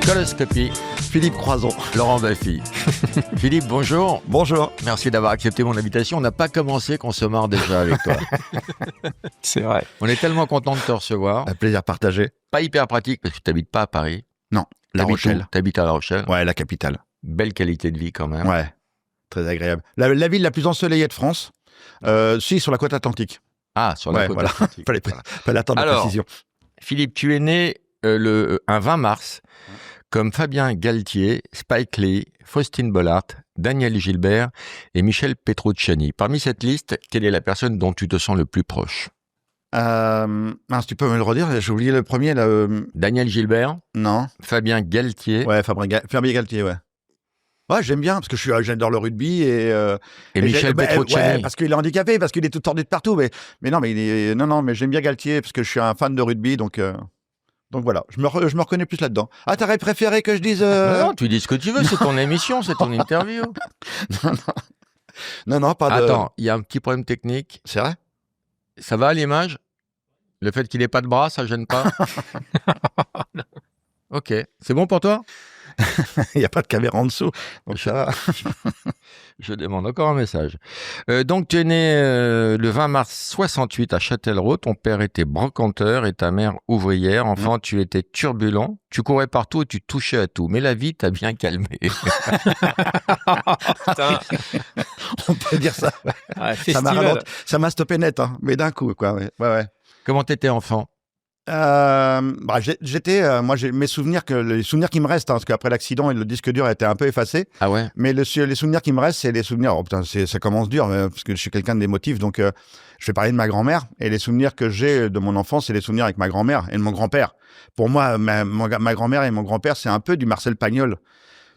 Coloscopie, Philippe Croison. Laurent Baffy. Philippe, bonjour. Bonjour. Merci d'avoir accepté mon invitation. On n'a pas commencé qu'on se marre déjà avec toi. C'est vrai. On est tellement content de te recevoir. Un plaisir partagé. Pas hyper pratique parce que tu n'habites pas à Paris. Non, La Rochelle. Tu habites à La Rochelle. Ouais, la capitale. Belle qualité de vie quand même. Ouais, très agréable. La ville la plus ensoleillée de France. Si, sur la côte atlantique. Ah, sur la Ouais, côte voilà. atlantique. Fallait attendre la Alors, précision. Philippe, tu es né un 20 mars, comme Fabien Galtier, Spike Lee, Faustine Bollard, Daniel Gilbert et Michel Petrucciani. Parmi cette liste, quelle est la personne dont tu te sens le plus proche? Mince, tu peux me le redire? J'ai oublié le premier, là. Daniel Gilbert, Non. Fabien Galtier Ouais, Fabien Galtier, ouais. Ouais, j'aime bien, parce que j'adore le rugby et Michel Petrucciani. Ouais, parce qu'il est handicapé, parce qu'il est tout tordu de partout. Mais non, mais j'aime bien Galtier, parce que je suis un fan de rugby, donc voilà, je me reconnais plus là-dedans. Ah, t'aurais préféré que je dise... Non, tu dis ce que tu veux, c'est ton émission, c'est ton interview. Non, pas de... Attends, il y a un petit problème technique. C'est vrai? Ça va à l'image? Le fait qu'il n'ait pas de bras, ça gêne pas? Ok, c'est bon pour toi? Il n'y a pas de caméra en dessous, donc ça va. Je demande encore un message. Donc, tu es né le 20 mars 68 à Châtellerault. Ton père était brocanteur et ta mère ouvrière. Enfant, tu étais turbulent. Tu courais partout et tu touchais à tout. Mais la vie t'a bien calmé. On peut dire ça. Ouais, Ça m'a stoppé net, hein, mais d'un coup, quoi. Ouais. Comment t'étais enfant? Moi, j'ai les souvenirs qui me restent, hein, parce qu'après l'accident, le disque dur a été un peu effacé. Ah ouais? Mais les souvenirs qui me restent, c'est les souvenirs. Oh putain, ça commence dur, parce que je suis quelqu'un d'émotif, donc je vais parler de ma grand-mère. Et les souvenirs que j'ai de mon enfance, c'est les souvenirs avec ma grand-mère et de mon grand-père. Pour moi, ma grand-mère et mon grand-père, c'est un peu du Marcel Pagnol.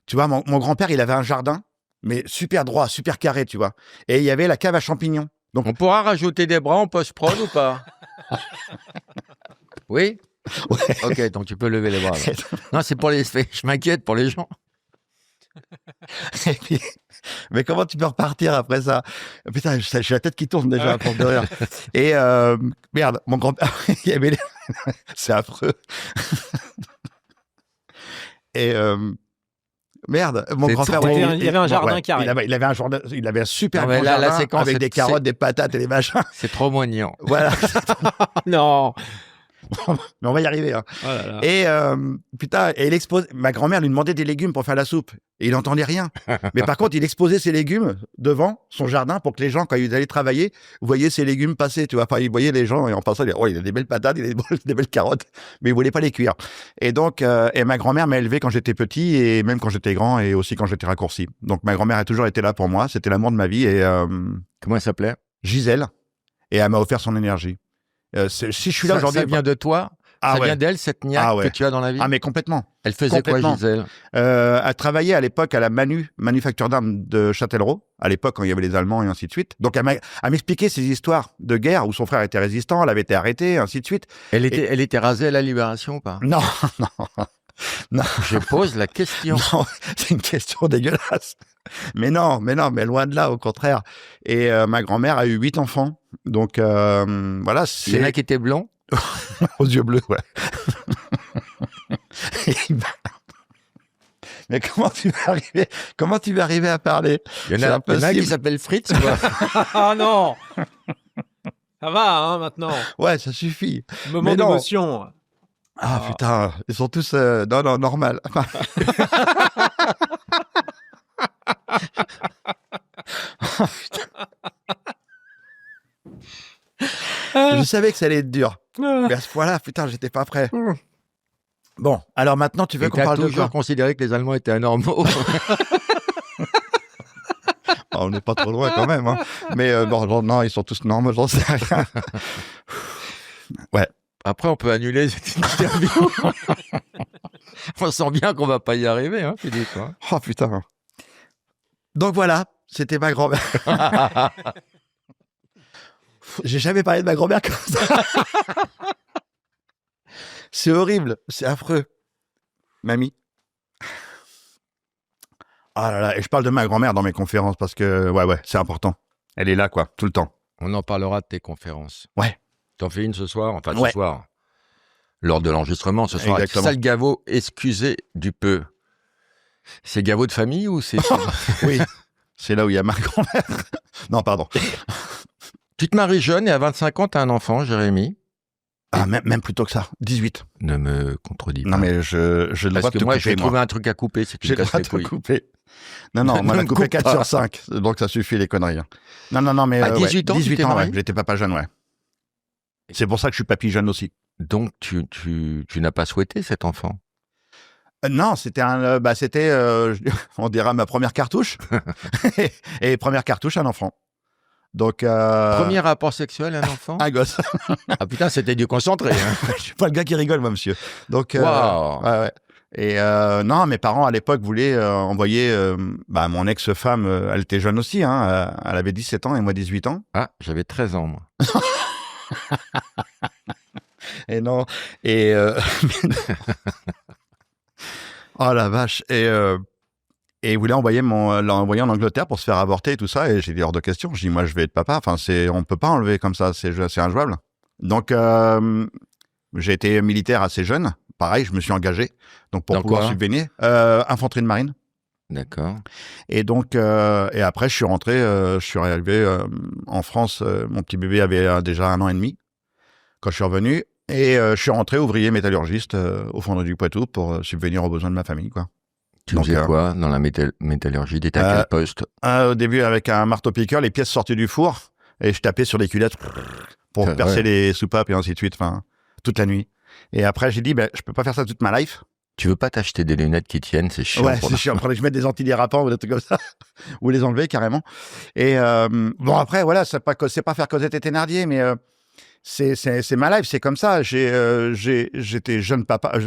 Tu vois, mon grand-père, il avait un jardin, mais super droit, super carré, tu vois. Et il y avait la cave à champignons. Donc, on pourra rajouter des bras en post-prod ou pas? Oui? Ouais. Ok, donc tu peux lever les bras. Là. Non, c'est pour les... Je m'inquiète pour les gens. Et puis, mais comment tu peux repartir après ça? Putain, j'ai la tête qui tourne déjà à force de rire. Et merde, mon grand-père, c'est affreux. Et merde, mon grand-père, il y avait un jardin carré. Il avait un super grand la jardin séquence avec des carottes, des patates et des machins. C'est trop moignant. Voilà. Non. Mais on va y arriver. Hein. Oh là là. Et putain, et ma grand-mère lui demandait des légumes pour faire la soupe. Et il n'entendait rien. Mais par contre, il exposait ses légumes devant son jardin pour que les gens, quand ils allaient travailler, voyaient ses légumes passer. Tu vois, enfin, ils voyaient les gens et en passant, oh, il a des belles patates, il a des belles carottes, mais il voulait pas les cuire. Et donc, et ma grand-mère m'a élevé quand j'étais petit et même quand j'étais grand et aussi quand j'étais raccourci. Donc ma grand-mère a toujours été là pour moi. C'était l'amour de ma vie et Comment elle s'appelait? Gisèle. Et elle m'a offert son énergie. Si je suis là aujourd'hui, ça vient de toi? Ça vient d'elle, cette niaque que tu as dans la vie? Ah, mais complètement. Elle faisait quoi, Gisèle? Elle travaillait à l'époque à la manufacture d'armes de Châtellerault, à l'époque quand il y avait les Allemands et ainsi de suite. Donc, elle m'expliquait ces histoires de guerre où son frère était résistant, elle avait été arrêtée, ainsi de suite. Elle était rasée à la Libération ou pas? Non. Je pose la question. Non, c'est une question dégueulasse. Mais mais loin de là, au contraire. Et ma grand-mère a eu 8 enfants. Donc, voilà. Il y en a qui étaient blonds? Aux yeux bleus, ouais. Mais comment tu vas arriver à parler? Il y en a qui s'appellent Fritz, quoi. Ah non. Ça va, hein, maintenant. Ouais, ça suffit. Moment d'émotion. Ah putain, ils sont tous... Non, normal. Oh, putain. Je savais que ça allait être dur. Mais à ce point-là, putain, j'étais pas prêt. Bon, alors maintenant, tu veux qu'on parle de quoi? toujours considéré que les Allemands étaient anormaux. On n'est pas trop loin quand même. Hein. Mais non, ils sont tous normaux, j'en sais rien. Ouais. Après, on peut annuler cette interview. On sent bien qu'on va pas y arriver, hein, Philippe. Hein. Oh putain. Donc voilà, c'était ma grand-mère. J'ai jamais parlé de ma grand-mère comme ça. C'est horrible, c'est affreux. Mamie. Ah là là, et je parle de ma grand-mère dans mes conférences parce que, ouais, c'est important. Elle est là, quoi, tout le temps. On en parlera de tes conférences. Ouais. T'en fais une ce soir? Enfin, Ouais. ce soir. lors de l'enregistrement ce soir. Exactement. Sale Gaveau, excusez du peu. C'est Gaveau de famille ou c'est... Oui, c'est là où il y a ma grand-mère. Non, pardon. Tu te maries jeune et à 25 ans, tu as un enfant, Jérémy. Ah, même plus tôt que ça, 18. Ne me contredis pas. Non, mais je le Parce droit de que te moi, couper, je vais moi. trouver un truc à couper si tu J'ai me le casses droit les de te couilles. couper. Non, non, on m'en Ne a me coupé coupe 4 pas. sur 5, donc ça suffit les conneries. Hein. Non, mais... À 18 ans, tu 18 t'es ans, ouais. marié J'étais papa jeune, ouais. C'est pour ça que je suis papy jeune aussi. Donc, tu n'as pas souhaité cet enfant. Non, c'était on dirait ma première cartouche. Et première cartouche, un enfant. Donc... Premier rapport sexuel, un enfant. Un gosse. Ah putain, c'était du concentré. Hein. Je suis pas le gars qui rigole, moi, monsieur. Donc, Waouh. ouais. Et non, mes parents, à l'époque, voulaient envoyer... mon ex-femme, elle était jeune aussi, hein. Elle avait 17 ans et moi 18 ans. Ah, j'avais 13 ans, moi. Et non. Et... oh la vache. Et ils voulaient l'envoyer en Angleterre pour se faire avorter et tout ça. Et j'ai dit hors de question. Je dis, moi, je vais être papa. Enfin, on peut pas enlever comme ça. C'est injouable. Donc, j'ai été militaire assez jeune. Pareil, je me suis engagé. Donc, pour Dans pouvoir quoi subvenir. Infanterie de marine. D'accord. Et donc, et après, je suis arrivé en France. Mon petit bébé avait déjà 1 an et demi quand je suis revenu. Et je suis rentré ouvrier métallurgiste au fond du Poitou pour subvenir aux besoins de ma famille, quoi. Tu Donc, faisais quoi dans la métallurgie? T'étais à quel poste? Au début, avec un marteau-piqueur, les pièces sortaient du four et je tapais sur les culettes pour C'est percer vrai. les soupapes et ainsi de suite, enfin, toute la nuit. Et après, j'ai dit, je peux pas faire ça toute ma life. Tu veux pas t'acheter des lunettes qui tiennent? C'est chiant. Ouais, pour c'est la- chiant. Faudrait que je mette des antidérapants ou des trucs comme ça, ou les enlever carrément. Et bon, après, voilà, c'est pas faire Cosette et Thénardier, mais c'est ma life, c'est comme ça. J'étais jeune papa,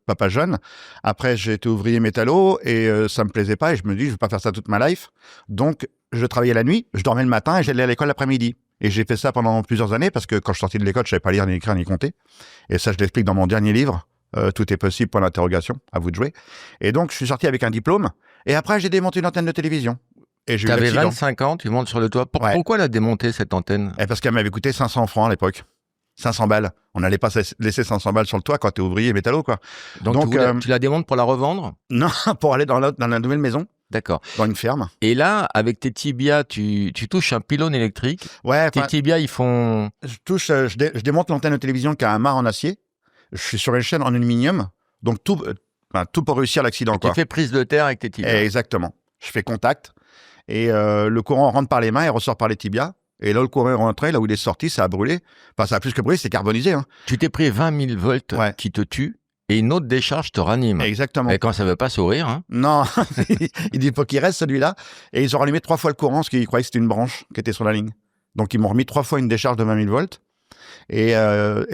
papa jeune. Après, j'ai été ouvrier métallo et ça me plaisait pas. Et je me dis, je vais pas faire ça toute ma life. Donc, je travaillais la nuit, je dormais le matin et j'allais à l'école l'après-midi. Et j'ai fait ça pendant plusieurs années parce que quand je sortais de l'école, je savais pas lire, ni écrire, ni compter. Et ça, je l'explique dans mon dernier livre. Tout est possible, point d'interrogation, à vous de jouer. Et donc, je suis sorti avec un diplôme. Et après, j'ai démonté une antenne de télévision. Et j'ai eu T'avais l'accident. 25 ans, tu montes sur le toit. Ouais. Pourquoi la démonter, cette antenne? Et parce qu'elle m'avait coûté 500 francs à l'époque. 500 balles. On n'allait pas laisser 500 balles sur le toit quand t'es ouvrier métallo, quoi. Donc, Donc, tu la démontes pour la revendre? Non, pour aller dans la nouvelle maison, D'accord. dans une ferme. Et là, avec tes tibias, tu touches un pylône électrique. Ouais, Tes enfin, tibias, ils font... je démonte l'antenne de télévision qui a un mât en acier. Je suis sur une chaîne en aluminium. Donc, tout pour réussir l'accident, Tu quoi. fais prise de terre avec tes tibias. Exactement. Je fais contact. Et le courant rentre par les mains et ressort par les tibias. Et là, le courant est rentré, là où il est sorti, ça a brûlé. Enfin, ça a plus que brûlé, c'est carbonisé. Hein. Tu t'es pris 20 000 volts Ouais. qui te tuent et une autre décharge te ranime. Exactement. Et quand ça veut pas sourire, hein, Non, il dit faut qu'il reste celui-là. Et ils ont rallumé 3 fois le courant parce qu'ils croyaient que c'était une branche qui était sur la ligne. Donc ils m'ont remis 3 fois une décharge de 20 000 volts. Et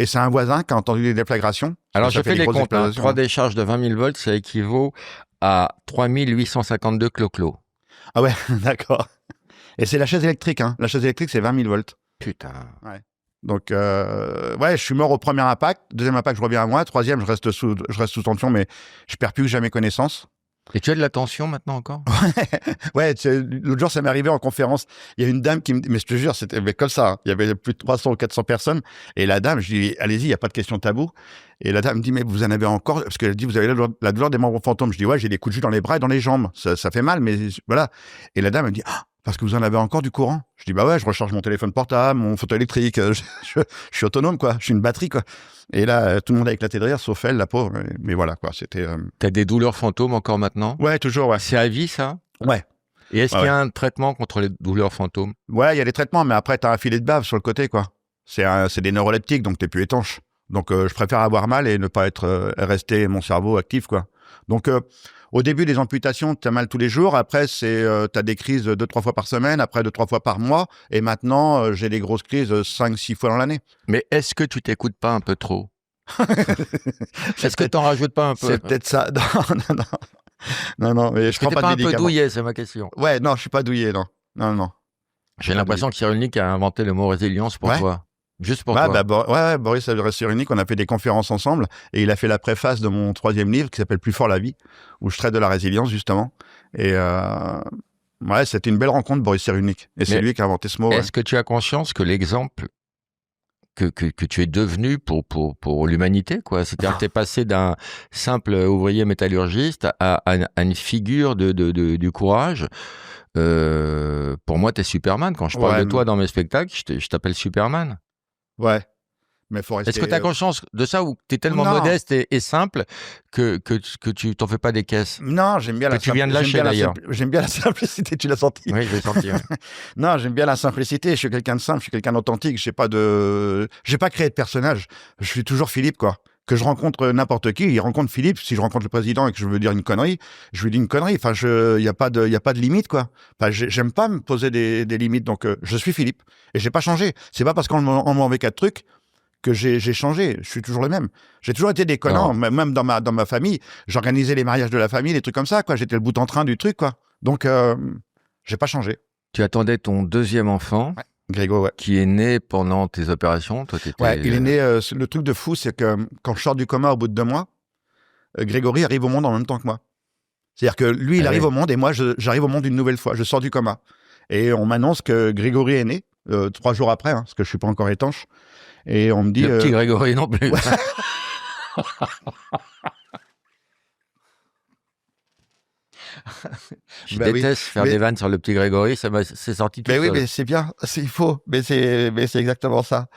c'est un voisin qui a entendu les déflagrations. alors Ça j'ai fait des les grosses comptes. Hein. explosions. 3 décharges de 20 000 volts, ça équivaut à 3852 clo-clo. Ah ouais, d'accord. Et c'est la chaise électrique. Hein. La chaise électrique, c'est 20 000 volts. Putain. Donc, ouais, je suis mort au premier impact. Deuxième impact, je reviens à moi. Troisième, je reste sous tension, mais je perds plus jamais connaissance. Et tu as de la tension maintenant encore? Ouais, l'autre jour, ça m'est arrivé en conférence. Il y a une dame qui me dit, mais je te jure, c'était comme ça. Hein. Il y avait plus de 300 ou 400 personnes. Et la dame, je dis, allez-y, il n'y a pas de question tabou. Et la dame me dit, mais vous en avez encore? Parce qu'elle dit, vous avez la douleur des membres fantômes. Je dis, ouais, j'ai des coups de jus dans les bras et dans les jambes. Ça fait mal, mais voilà. Et la dame, elle me dit, ah, parce que vous en avez encore du courant. Je dis, bah ouais, je recharge mon téléphone portable, mon fauteuil électrique. Je suis autonome, quoi. Je suis une batterie, quoi. Et là, tout le monde a éclaté de rire, sauf elle, la pauvre. Mais voilà, quoi. C'était. T'as des douleurs fantômes encore maintenant? Ouais, toujours, ouais. C'est à vie, ça? Ouais. Et est-ce Ouais, qu'il y a un traitement contre les douleurs fantômes? Ouais, il y a des traitements, mais après, t'as un filet de bave sur le côté, quoi. C'est des neuroleptiques, donc t'es plus étanche. Donc, je préfère avoir mal et ne pas rester mon cerveau actif, quoi. Donc, au début des amputations, t'as mal tous les jours. Après, t'as des crises 2-3 fois par semaine. Après, 2-3 fois par mois. Et maintenant, j'ai des grosses crises 5-6 fois dans l'année. Mais est-ce que tu t'écoutes pas un peu trop? Est-ce que t'en rajoutes pas un peu? C'est peut-être ça. Non, mais je Que prends t'es pas pas de un peu médicaments. douillet, c'est ma question. Ouais, non, je suis pas douillet, non. Non. J'ai l'impression que Cyrulnik a inventé le mot résilience pour Ouais. toi. Juste pour Ouais, toi. ouais, Boris Cyrulnik, on a fait des conférences ensemble et il a fait la préface de mon 3e livre qui s'appelle Plus fort la vie, où je traite de la résilience, justement. Et ouais, c'était une belle rencontre, Boris Cyrulnik. Et c'est Mais lui qui a inventé ce mot. Ouais. Est-ce que tu as conscience que l'exemple que tu es devenu pour l'humanité, quoi. C'est-à-dire que tu es passé d'un simple ouvrier métallurgiste à une figure du courage. Pour moi, tu es Superman. Quand je parle de toi dans mes spectacles, je t'appelle Superman. Ouais. Mais faut rester... Est-ce que tu as conscience de ça ou tu es tellement Non. modeste et simple que tu t'en fais pas des caisses? Non, j'aime bien tu viens de lâcher, d'ailleurs. J'aime bien la simplicité, tu l'as senti. Oui, je l'ai senti. Ouais. Non, j'aime bien la simplicité. Je suis quelqu'un de simple, je suis quelqu'un d'authentique. J'ai pas créé de personnage. Je suis toujours Philippe, quoi. Que je rencontre n'importe qui, il rencontre Philippe. Si je rencontre le président et que je veux dire une connerie, je lui dis une connerie. Enfin, y a pas de limite, quoi. Enfin, j'aime pas me poser des limites. Donc, je suis Philippe et j'ai pas changé. C'est pas parce qu'on m'a envoyé 4 trucs que j'ai changé. Je suis toujours le même. J'ai toujours été déconnant, même dans ma famille. J'organisais les mariages de la famille, des trucs comme ça, quoi. J'étais le bout en train du truc, quoi. Donc, j'ai pas changé. Tu attendais ton deuxième enfant, ouais. Grégo, ouais. Qui est né pendant tes opérations. Toi, ouais, il est né. Le truc de fou, c'est que quand je sors du coma au bout de 2 mois, Grégory arrive au monde en même temps que moi. C'est-à-dire que lui, il arrive au monde et moi, j'arrive au monde une nouvelle fois. Je sors du coma. Et on m'annonce que Grégory est né 3 jours après, parce que je suis pas encore étanche. Et on me dit... Le petit Grégory non plus. Ouais. Je déteste faire des vannes sur le petit Grégory, c'est sorti tout seul. Oui, mais c'est bien, il faut, mais c'est exactement ça.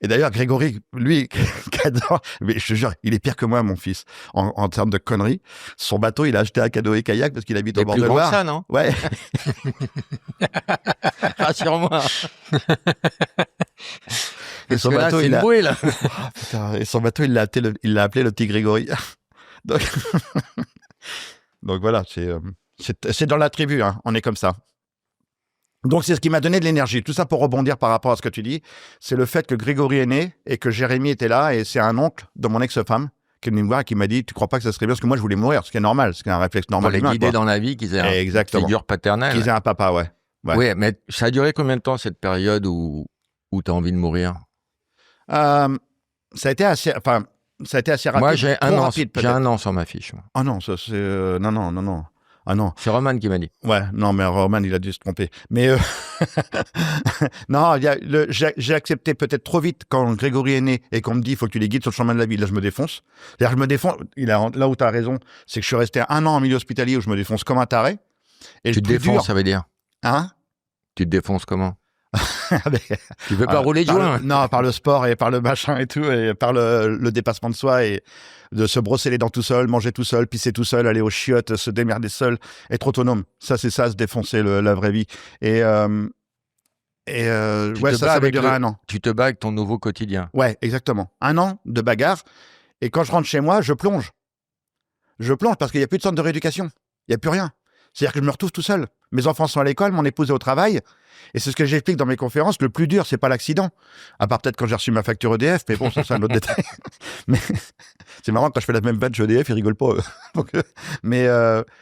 Et d'ailleurs, Grégory, lui, qui adore, mais je te jure, il est pire que moi, mon fils, en termes de conneries. Son bateau, il a acheté un canoë kayak parce qu'il habite au bord de Loire. C'est plus grand que ça, non? Ouais. Rassure-moi. Et son bateau, il a... bouée, là. Oh, putain, et son bateau, il l'a appelé le petit Grégory. Donc voilà, c'est dans la tribu, hein, on est comme ça. Donc c'est ce qui m'a donné de l'énergie. Tout ça pour rebondir par rapport à ce que tu dis, c'est le fait que Grégory est né et que Jérémy était là, et c'est un oncle de mon ex-femme qui est venu me voir et qui m'a dit « Tu crois pas que ça serait bien ?» Parce que moi je voulais mourir, ce qui est normal, ce qui est un réflexe normal. Pour les guider dans la vie, qu'ils aient une figure paternelle. Qu'ils aient un papa, ouais. Oui, mais ça a duré combien de temps cette période où tu as envie de mourir? Ça a été assez rapide. Moi, j'ai un an sur ma fiche. Moi. Ah non, ça c'est... non. Ah non. C'est Roman qui m'a dit. Ouais, non, mais Roman, il a dû se tromper. Mais non, j'ai accepté peut-être trop vite quand Grégory est né et qu'on me dit il faut que tu les guides sur le chemin de la vie. Là, je me défonce. C'est-à-dire, je me défonce. Là où tu as raison, c'est que je suis resté 1 an en milieu hospitalier où je me défonce comme un taré. Et tu te défonces, ça veut dire? Hein? Tu te défonces comment? Tu veux pas rouler de joint? Non, par le sport et par le machin et tout, et par le dépassement de soi et de se brosser les dents tout seul, manger tout seul, pisser tout seul, aller aux chiottes, se démerder seul, être autonome. Ça, c'est ça, se défoncer la vraie vie. Et ouais, ça va durer 1 an. Tu te bats avec ton nouveau quotidien. Ouais, exactement. 1 an de bagarre. Et quand je rentre chez moi, je plonge. Je plonge parce qu'il n'y a plus de centre de rééducation. Il n'y a plus rien. C'est-à-dire que je me retrouve tout seul. Mes enfants sont à l'école, mon épouse est au travail. Et c'est ce que j'explique dans mes conférences. Le plus dur, c'est pas l'accident. À part peut-être quand j'ai reçu ma facture EDF, mais bon, ça, c'est un autre détail. Mais c'est marrant, quand je fais la même vanne chez EDF, ils rigolent pas. Donc, mais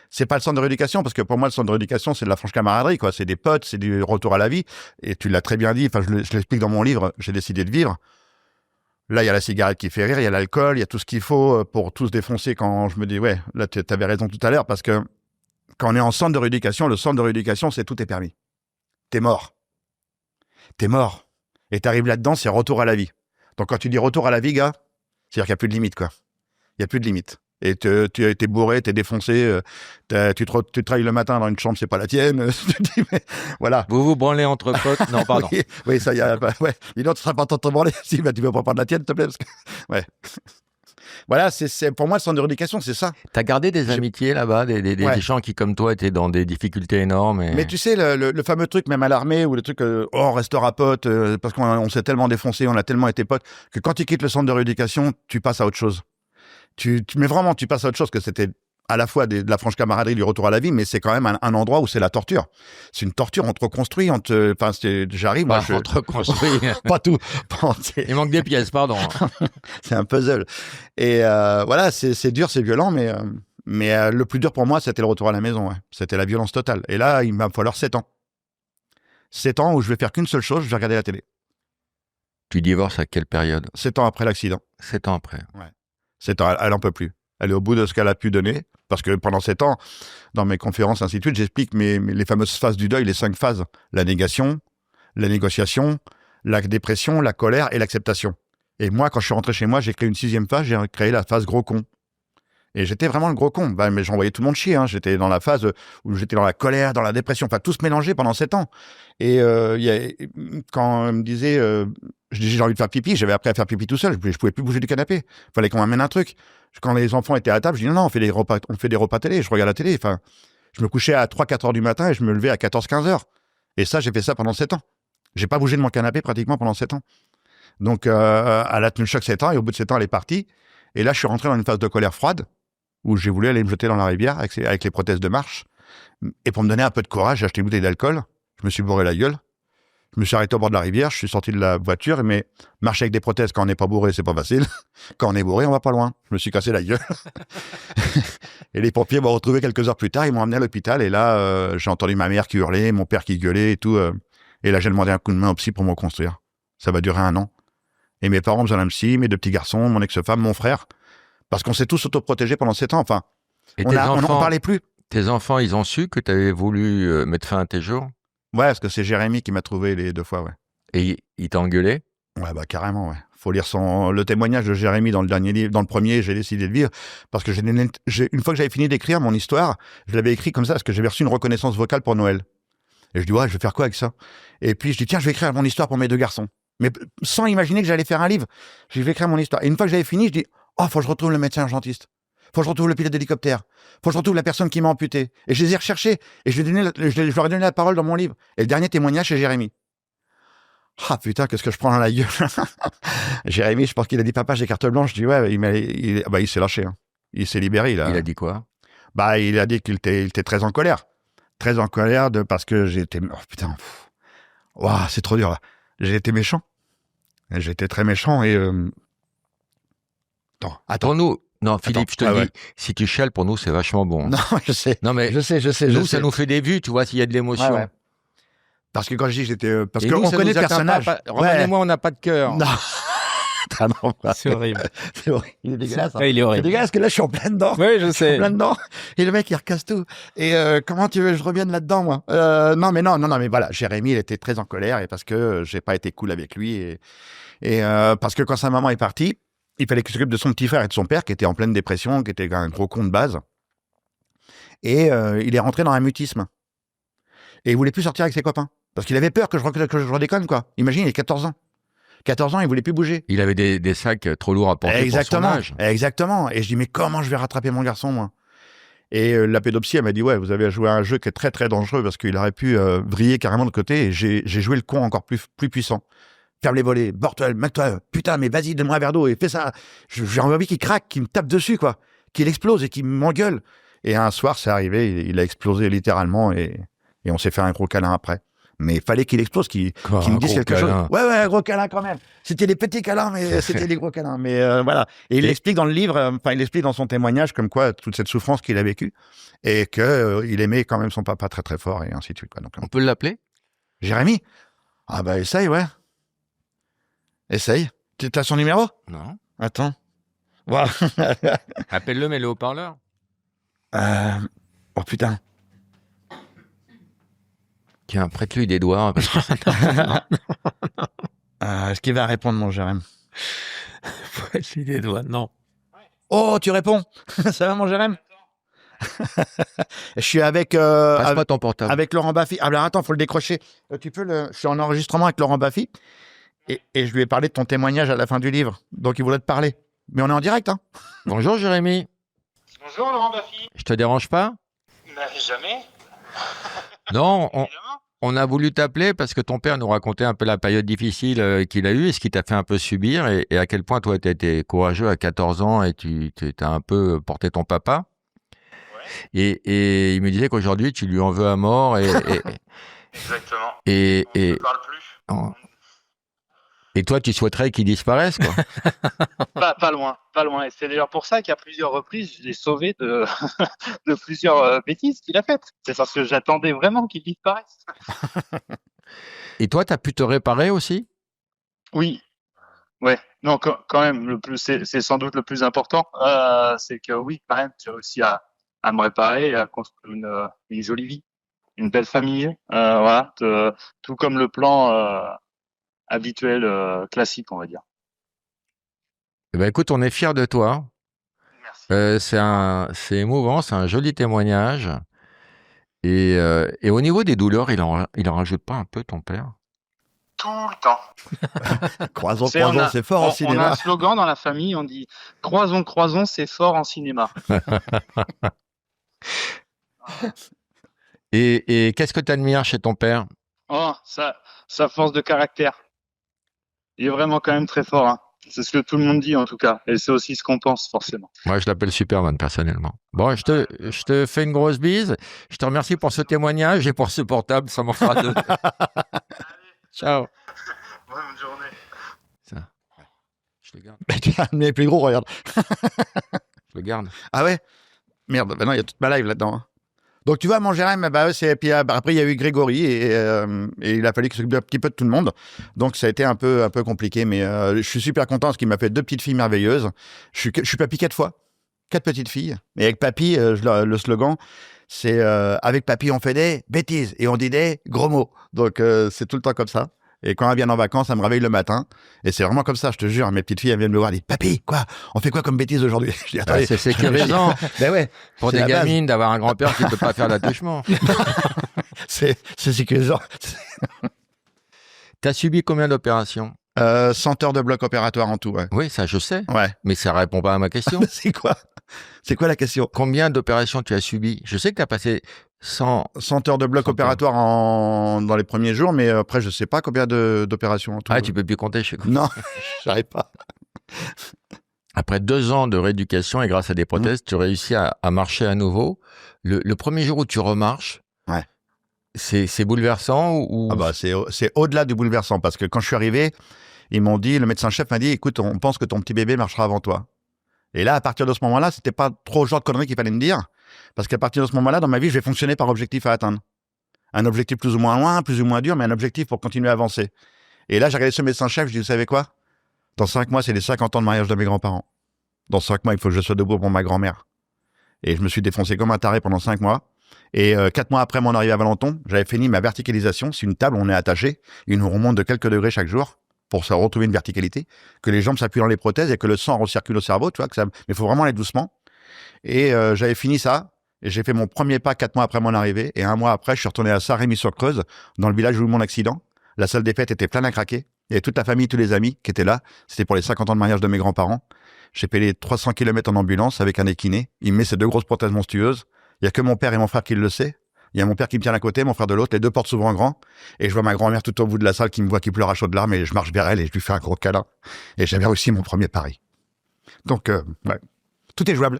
c'est pas le centre de rééducation, parce que pour moi, le centre de rééducation, c'est de la franche camaraderie, quoi. C'est des potes, c'est du retour à la vie. Et tu l'as très bien dit, enfin, je l'explique dans mon livre, J'ai décidé de vivre. Là, il y a la cigarette qui fait rire, il y a l'alcool, il y a tout ce qu'il faut pour tout se défoncer quand je me dis, ouais, là, tu avais raison tout à l'heure, parce que quand on est en centre de rééducation, le centre de rééducation, c'est tout est permis. T'es mort. T'es mort. Et t'arrives là-dedans, c'est retour à la vie. Donc quand tu dis retour à la vie, gars, c'est-à-dire qu'il n'y a plus de limite, quoi. Il n'y a plus de limite. Et t'es bourré, t'es défoncé, tu travailles le matin dans une chambre, c'est pas la tienne. Voilà. Vous vous branlez entre potes? Non, pardon. oui, ça y a, ouais. Dis donc, tu seras pas en train de te branler. Si, bah, tu veux pas prendre la tienne, s'il te plaît, parce que, ouais. Voilà, c'est pour moi, le centre de rééducation, c'est ça. T'as gardé des amitiés là-bas, des gens qui, comme toi, étaient dans des difficultés énormes. Mais tu sais, le fameux truc, même à l'armée, ou le truc, on restera potes, parce qu'on s'est tellement défoncé, on a tellement été potes, que quand tu quittes le centre de rééducation, tu passes à autre chose. Mais vraiment, tu passes à autre chose, que c'était à la fois de la franche camaraderie, du retour à la vie, mais c'est quand même un endroit où c'est la torture. C'est une torture, on te reconstruit, j'arrive, moi, on te reconstruit. Pas tout. Il manque des pièces, pardon. C'est un puzzle. Et voilà, c'est dur, c'est violent, mais le plus dur pour moi, c'était le retour à la maison. Ouais. C'était la violence totale. Et là, il va me falloir 7 ans. 7 ans où je vais faire qu'une seule chose, je vais regarder la télé. Tu divorces à quelle période? 7 ans après l'accident. 7 ans après. Ouais. 7 ans, elle en peut plus. Elle est au bout de ce qu'elle a pu donner. Parce que pendant 7 ans, dans mes conférences, ainsi de suite, j'explique les fameuses phases du deuil, les 5 phases. La négation, la négociation, la dépression, la colère et l'acceptation. Et moi, quand je suis rentré chez moi, j'ai créé une 6e phase, j'ai créé la phase gros con. Et j'étais vraiment le gros con. Mais j'envoyais tout le monde chier. Hein. J'étais dans la phase où j'étais dans la colère, dans la dépression, enfin tout se mélangeait pendant 7 ans. Et quand on me disait, je disais j'ai envie de faire pipi, j'avais appris à faire pipi tout seul. Je pouvais plus bouger du canapé. Il fallait qu'on m'amène un truc. Quand les enfants étaient à table, je dis non, on fait des repas télé. Je regarde la télé. Enfin, je me couchais à 3-4 heures du matin et je me levais à 14-15 heures. Et ça, j'ai fait ça pendant 7 ans. J'ai pas bougé de mon canapé pratiquement pendant 7 ans. Donc, elle a tenu le choc 7 ans et au bout de 7 ans, elle est partie. Et là, je suis rentré dans une phase de colère froide où j'ai voulu aller me jeter dans la rivière avec les prothèses de marche. Et pour me donner un peu de courage, j'ai acheté une bouteille d'alcool. Je me suis bourré la gueule. Je me suis arrêté au bord de la rivière. Je suis sorti de la voiture. Mais marcher avec des prothèses quand on n'est pas bourré, c'est pas facile. Quand on est bourré, on va pas loin. Je me suis cassé la gueule. Et les pompiers m'ont retrouvé quelques heures plus tard. Ils m'ont amené à l'hôpital. Et là, j'ai entendu ma mère qui hurlait, mon père qui gueulait et tout. Et là, j'ai demandé un coup de main au psy pour me reconstruire. Ça va durer 1 an. Et mes parents ont besoin d'un psy, mes 2 petits garçons, mon ex-femme, mon frère. Parce qu'on s'est tous autoprotégés pendant 7 ans. Enfin, on n'en parlait plus. Tes enfants, ils ont su que tu avais voulu mettre fin à tes jours? Ouais, parce que c'est Jérémy qui m'a trouvé les 2 fois, ouais. Et il t'a engueulé? Ouais, bah carrément, ouais. Faut lire le témoignage de Jérémy dans le dernier livre. Dans le premier, j'ai décidé de lire parce que une fois que j'avais fini d'écrire mon histoire, je l'avais écrit comme ça parce que j'avais reçu une reconnaissance vocale pour Noël. Et je dis, ouais, je vais faire quoi avec ça? Et puis je dis, tiens, je vais écrire mon histoire pour mes 2 garçons. Mais sans imaginer que j'allais faire un livre. Je vais écrire mon histoire. Et une fois que j'avais fini, je dis, oh, faut que je retrouve le médecin urgentiste. Faut que je retrouve le pilote d'hélicoptère. Faut que je retrouve la personne qui m'a amputé. Et je les ai recherchés. Et je leur ai donné la parole dans mon livre. Et le dernier témoignage, c'est Jérémy. Ah putain, qu'est-ce que je prends dans la gueule. Jérémy, je pense qu'il a dit, papa, j'ai carte blanche. Je dis, ouais, il s'est lâché. Hein. Il s'est libéré. Il a dit quoi? Bah, il a dit qu'il était très en colère. Très en colère parce que j'étais... Oh putain. Waouh, c'est trop dur là. J'ai été méchant. J'étais très méchant et... Attends. Pour nous... Non, Philippe, je te dis, ouais. Si tu chiales, pour nous, c'est vachement bon. Non, je sais. Non, mais je sais. nous, ça nous fait des vues, tu vois, s'il y a de l'émotion. Ouais. Parce que quand je dis que j'étais... parce Et qu'on nous, ça connaît nous le atteint personnage. pas. Romain et moi, on n'a pas de cœur. Non. Ah non, C'est horrible. c'est horrible. Il est dégueulasse. Hein. Ouais, il est C'est horrible. dégueulasse parce que là, je suis en plein dedans. Oui, je sais. Plein dedans. Et le mec, il recasse tout. Et comment tu veux que je revienne là-dedans, moi? Non, mais voilà. Jérémy, il était très en colère et parce que j'ai pas été cool avec lui et parce que quand sa maman est partie, il fallait qu'il s'occupe de son petit frère et de son père qui était en pleine dépression, qui était un gros con de base. Et il est rentré dans un mutisme. Et il voulait plus sortir avec ses copains. Parce qu'il avait peur que je redéconne, quoi. Imagine, il a 14 ans. 14 ans, il voulait plus bouger. Il avait des sacs trop lourds à porter pour son âge. Exactement. Et je dis, mais comment je vais rattraper mon garçon, moi? Et la pédopsie, elle m'a dit, ouais, vous avez joué à un jeu qui est très, très dangereux parce qu'il aurait pu vriller carrément de côté. Et j'ai joué le con encore plus puissant. Ferme les volets, bordel, mets-toi, putain, mais vas-y, donne-moi un verre d'eau et fais ça. J'ai envie qu'il craque, qu'il me tape dessus, quoi. Qu'il explose et qu'il m'engueule. Et un soir, c'est arrivé, il a explosé littéralement et on s'est fait un gros câlin après. Mais il fallait qu'il explose, qu'il me dise quelque chose. Ouais, un gros câlin quand même. C'était des petits câlins, mais c'était des gros câlins. Mais voilà. Et il explique dans le livre, il explique dans son témoignage comme quoi toute cette souffrance qu'il a vécue et que il aimait quand même son papa très très fort et ainsi de suite. Quoi. Donc, On peut l'appeler? Jérémy? Ah bah essaye, ouais. Essaye. Tu as son numéro? Non. Attends. Wow. Appelle-le, mets-le haut-parleur. Oh putain. Tiens, prête-lui des doigts. Parce que... Est-ce qu'il va répondre, mon Jérémy? Prête-lui des doigts, non. Oh, tu réponds? Ça va, mon Jérémy? Je suis avec... Passe-moi ton portable. Avec Laurent Baffy. Ah, alors attends, faut le décrocher. Je suis en enregistrement avec Laurent Baffy et je lui ai parlé de ton témoignage à la fin du livre. Donc, il voulait te parler. Mais on est en direct, hein? Bonjour, Jérémy. Bonjour Laurent Baffy. Je te dérange pas? Jamais. Non, Évidemment. on a voulu t'appeler parce que ton père nous racontait un peu la période difficile qu'il a eue et ce qui t'a fait un peu subir et à quel point toi tu as été courageux à 14 ans et tu as un peu porté ton papa. Ouais. Et il me disait qu'aujourd'hui tu lui en veux à mort Exactement. et, On ne et, parle plus. et toi tu souhaiterais qu'il disparaisse quoi. Pas loin, pas loin. Et c'est d'ailleurs pour ça qu'à plusieurs reprises, je l'ai sauvé de, de plusieurs bêtises qu'il a faites. C'est parce que j'attendais vraiment qu'il disparaisse. Et toi tu as pu te réparer aussi? Oui. Ouais. Non, quand même, c'est sans doute le plus important. C'est que oui, quand même, j'ai réussi à me réparer et à construire une jolie vie, une belle famille. Voilà. Tout comme le plan habituel, classique, on va dire. Eh ben, écoute, on est fiers de toi. Merci. C'est émouvant, c'est un joli témoignage. Et au niveau des douleurs, il en rajoute pas un peu, ton père? Tout le temps. Croisons, Tu sais, on a, c'est fort en on a un cinéma. slogan dans la famille, on dit croisons, croisons, c'est fort en cinéma. Et qu'est-ce que tu admires chez ton père? Oh, sa force de caractère. Il est vraiment quand même très fort, hein. C'est ce que tout le monde dit en tout cas. Et c'est aussi ce qu'on pense forcément. Moi, je l'appelle Superman, personnellement. Bon, je te fais une grosse bise. Je te remercie pour ce témoignage et pour ce portable. Ça m'en fera deux. Ciao. Bonne journée. Ça. Je le garde. Mais plus gros, regarde. Je le garde. Ah ouais? Merde, bah non, il y a toute ma live là-dedans. Hein. Donc tu vois, mon Jérém, bah, puis après il y a eu Grégory et il a fallu qu'il s'occupe un petit peu de tout le monde. Donc ça a été un peu compliqué, mais je suis super content parce qu'il m'a fait 2 petites filles merveilleuses. Je suis papy 4 fois, 4 petites filles. Et avec papy, le slogan, c'est avec papy on fait des bêtises et on dit des gros mots. Donc c'est tout le temps comme ça. Et quand elles viennent en vacances, elles me réveillent le matin. Et c'est vraiment comme ça, je te jure. Mes petites filles, elles viennent me voir, elles disent papy, quoi? On fait quoi comme bêtise aujourd'hui? Je dis, attendez, C'est sécurisant ben ouais, pour c'est des la base. gamines d'avoir un grand-père qui ne peut pas faire l'attouchement. C'est sécurisant. Tu as subi combien d'opérations? 100 heures de bloc opératoire en tout, ouais. Oui, ça je sais. Ouais. Mais ça répond pas à ma question. C'est quoi? C'est quoi la question? Combien d'opérations tu as subi? Je sais que tu as passé 100... 100 heures de bloc 100 heures. opératoire dans les premiers jours, mais après, je sais pas combien d'opérations en tout. Ah, tu peux plus compter chez quoi. Non, j'arrive pas. Après 2 ans de rééducation et grâce à des prothèses, tu réussis à marcher à nouveau. Le premier jour où tu remarches, Ouais. C'est bouleversant ou... Ah bah, c'est au-delà du bouleversant, parce que quand je suis arrivé, ils m'ont dit, le médecin-chef m'a dit, écoute, on pense que ton petit bébé marchera avant toi. Et là, à partir de ce moment-là, c'était pas trop le genre de conneries qu'il fallait me dire, parce qu'à partir de ce moment-là, dans ma vie, je vais fonctionner par objectif à atteindre. Un objectif plus ou moins loin, plus ou moins dur, mais un objectif pour continuer à avancer. Et là, j'ai regardé ce médecin-chef, je dis, vous savez quoi? Dans 5 mois, c'est les 50 ans de mariage de mes grands-parents. Dans 5 mois, il faut que je sois debout pour ma grand-mère. Et je me suis défoncé comme un taré pendant 5 mois. Et 4 mois après mon arrivée à Valenton, j'avais fini ma verticalisation. C'est une table, on est attaché. Il nous remonte de quelques degrés chaque jour pour se retrouver une verticalité, que les jambes s'appuient dans les prothèses et que le sang recircule au cerveau, tu vois. Mais il faut vraiment aller doucement. Et j'avais fini ça. Et j'ai fait mon premier pas 4 mois après mon arrivée. Et 1 mois après, je suis retourné à Saint-Rémy-sur-Creuse, dans le village où eu mon accident. La salle des fêtes était pleine à craquer. Il y avait toute la famille, tous les amis qui étaient là. C'était pour les 50 ans de mariage de mes grands-parents. J'ai payé 300 km en ambulance avec un équiné. Il me met ces 2 grosses prothèses monstrueuses. Il y a que mon père et mon frère qui le sait. Il y a mon père qui me tient d'un côté, mon frère de l'autre, les 2 portes souvent grand. Et je vois ma grand-mère tout au bout de la salle qui me voit, qui pleure à chaudes larmes, et je marche vers elle et je lui fais un gros câlin. Et j'avais réussi mon premier pari. Donc, ouais. Tout est jouable.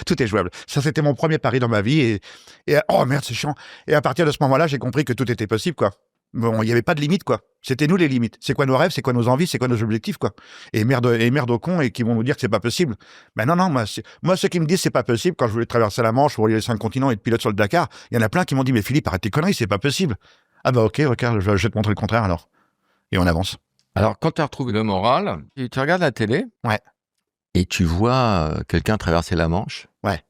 Tout est jouable. Ça, c'était mon premier pari dans ma vie. Et oh merde, c'est chiant. Et à partir de ce moment-là, j'ai compris que tout était possible, quoi. Bon, il n'y avait pas de limite, quoi. C'était nous les limites. C'est quoi nos rêves, c'est quoi nos envies, c'est quoi nos objectifs, quoi. Et merde aux cons et qui vont nous dire que c'est pas possible. Ben non, moi, ceux qui me disent c'est pas possible, quand je voulais traverser la Manche, relier les 5 continents et être pilote sur le Dakar, il y en a plein qui m'ont dit, mais Philippe, arrête tes conneries, c'est pas possible. Ah bah ok, regarde, je vais te montrer le contraire alors. Et on avance. Alors, quand tu as retrouvé le moral, tu regardes la télé. Ouais. Et tu vois quelqu'un traverser la Manche. Ouais.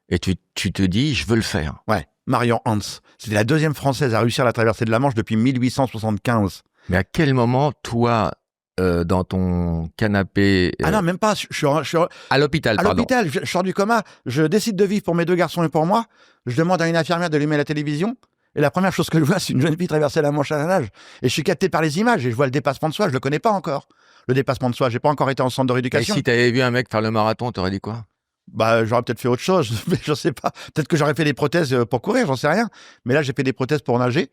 Et tu te dis, je veux le faire. Ouais. Marion Hans. C'était la 2e Française à réussir la traversée de la Manche depuis 1875. Mais à quel moment, toi, dans ton canapé... Ah non, même pas. Je suis à l'hôpital, à pardon. l'hôpital, je sors du coma, je décide de vivre pour mes 2 garçons et pour moi. Je demande à une infirmière d'allumer la télévision. Et la première chose que je vois, c'est une jeune fille traverser la Manche à la nage. Et je suis capté par les images et je vois le dépassement de soi. Je le connais pas encore. Le dépassement de soi, j'ai pas encore été en centre de Et rééducation. si tu avais vu un mec faire le marathon, t'aurais dit quoi? Bah, j'aurais peut-être fait autre chose, mais je sais pas. Peut-être que j'aurais fait des prothèses pour courir, j'en sais rien. Mais là, j'ai fait des prothèses pour nager.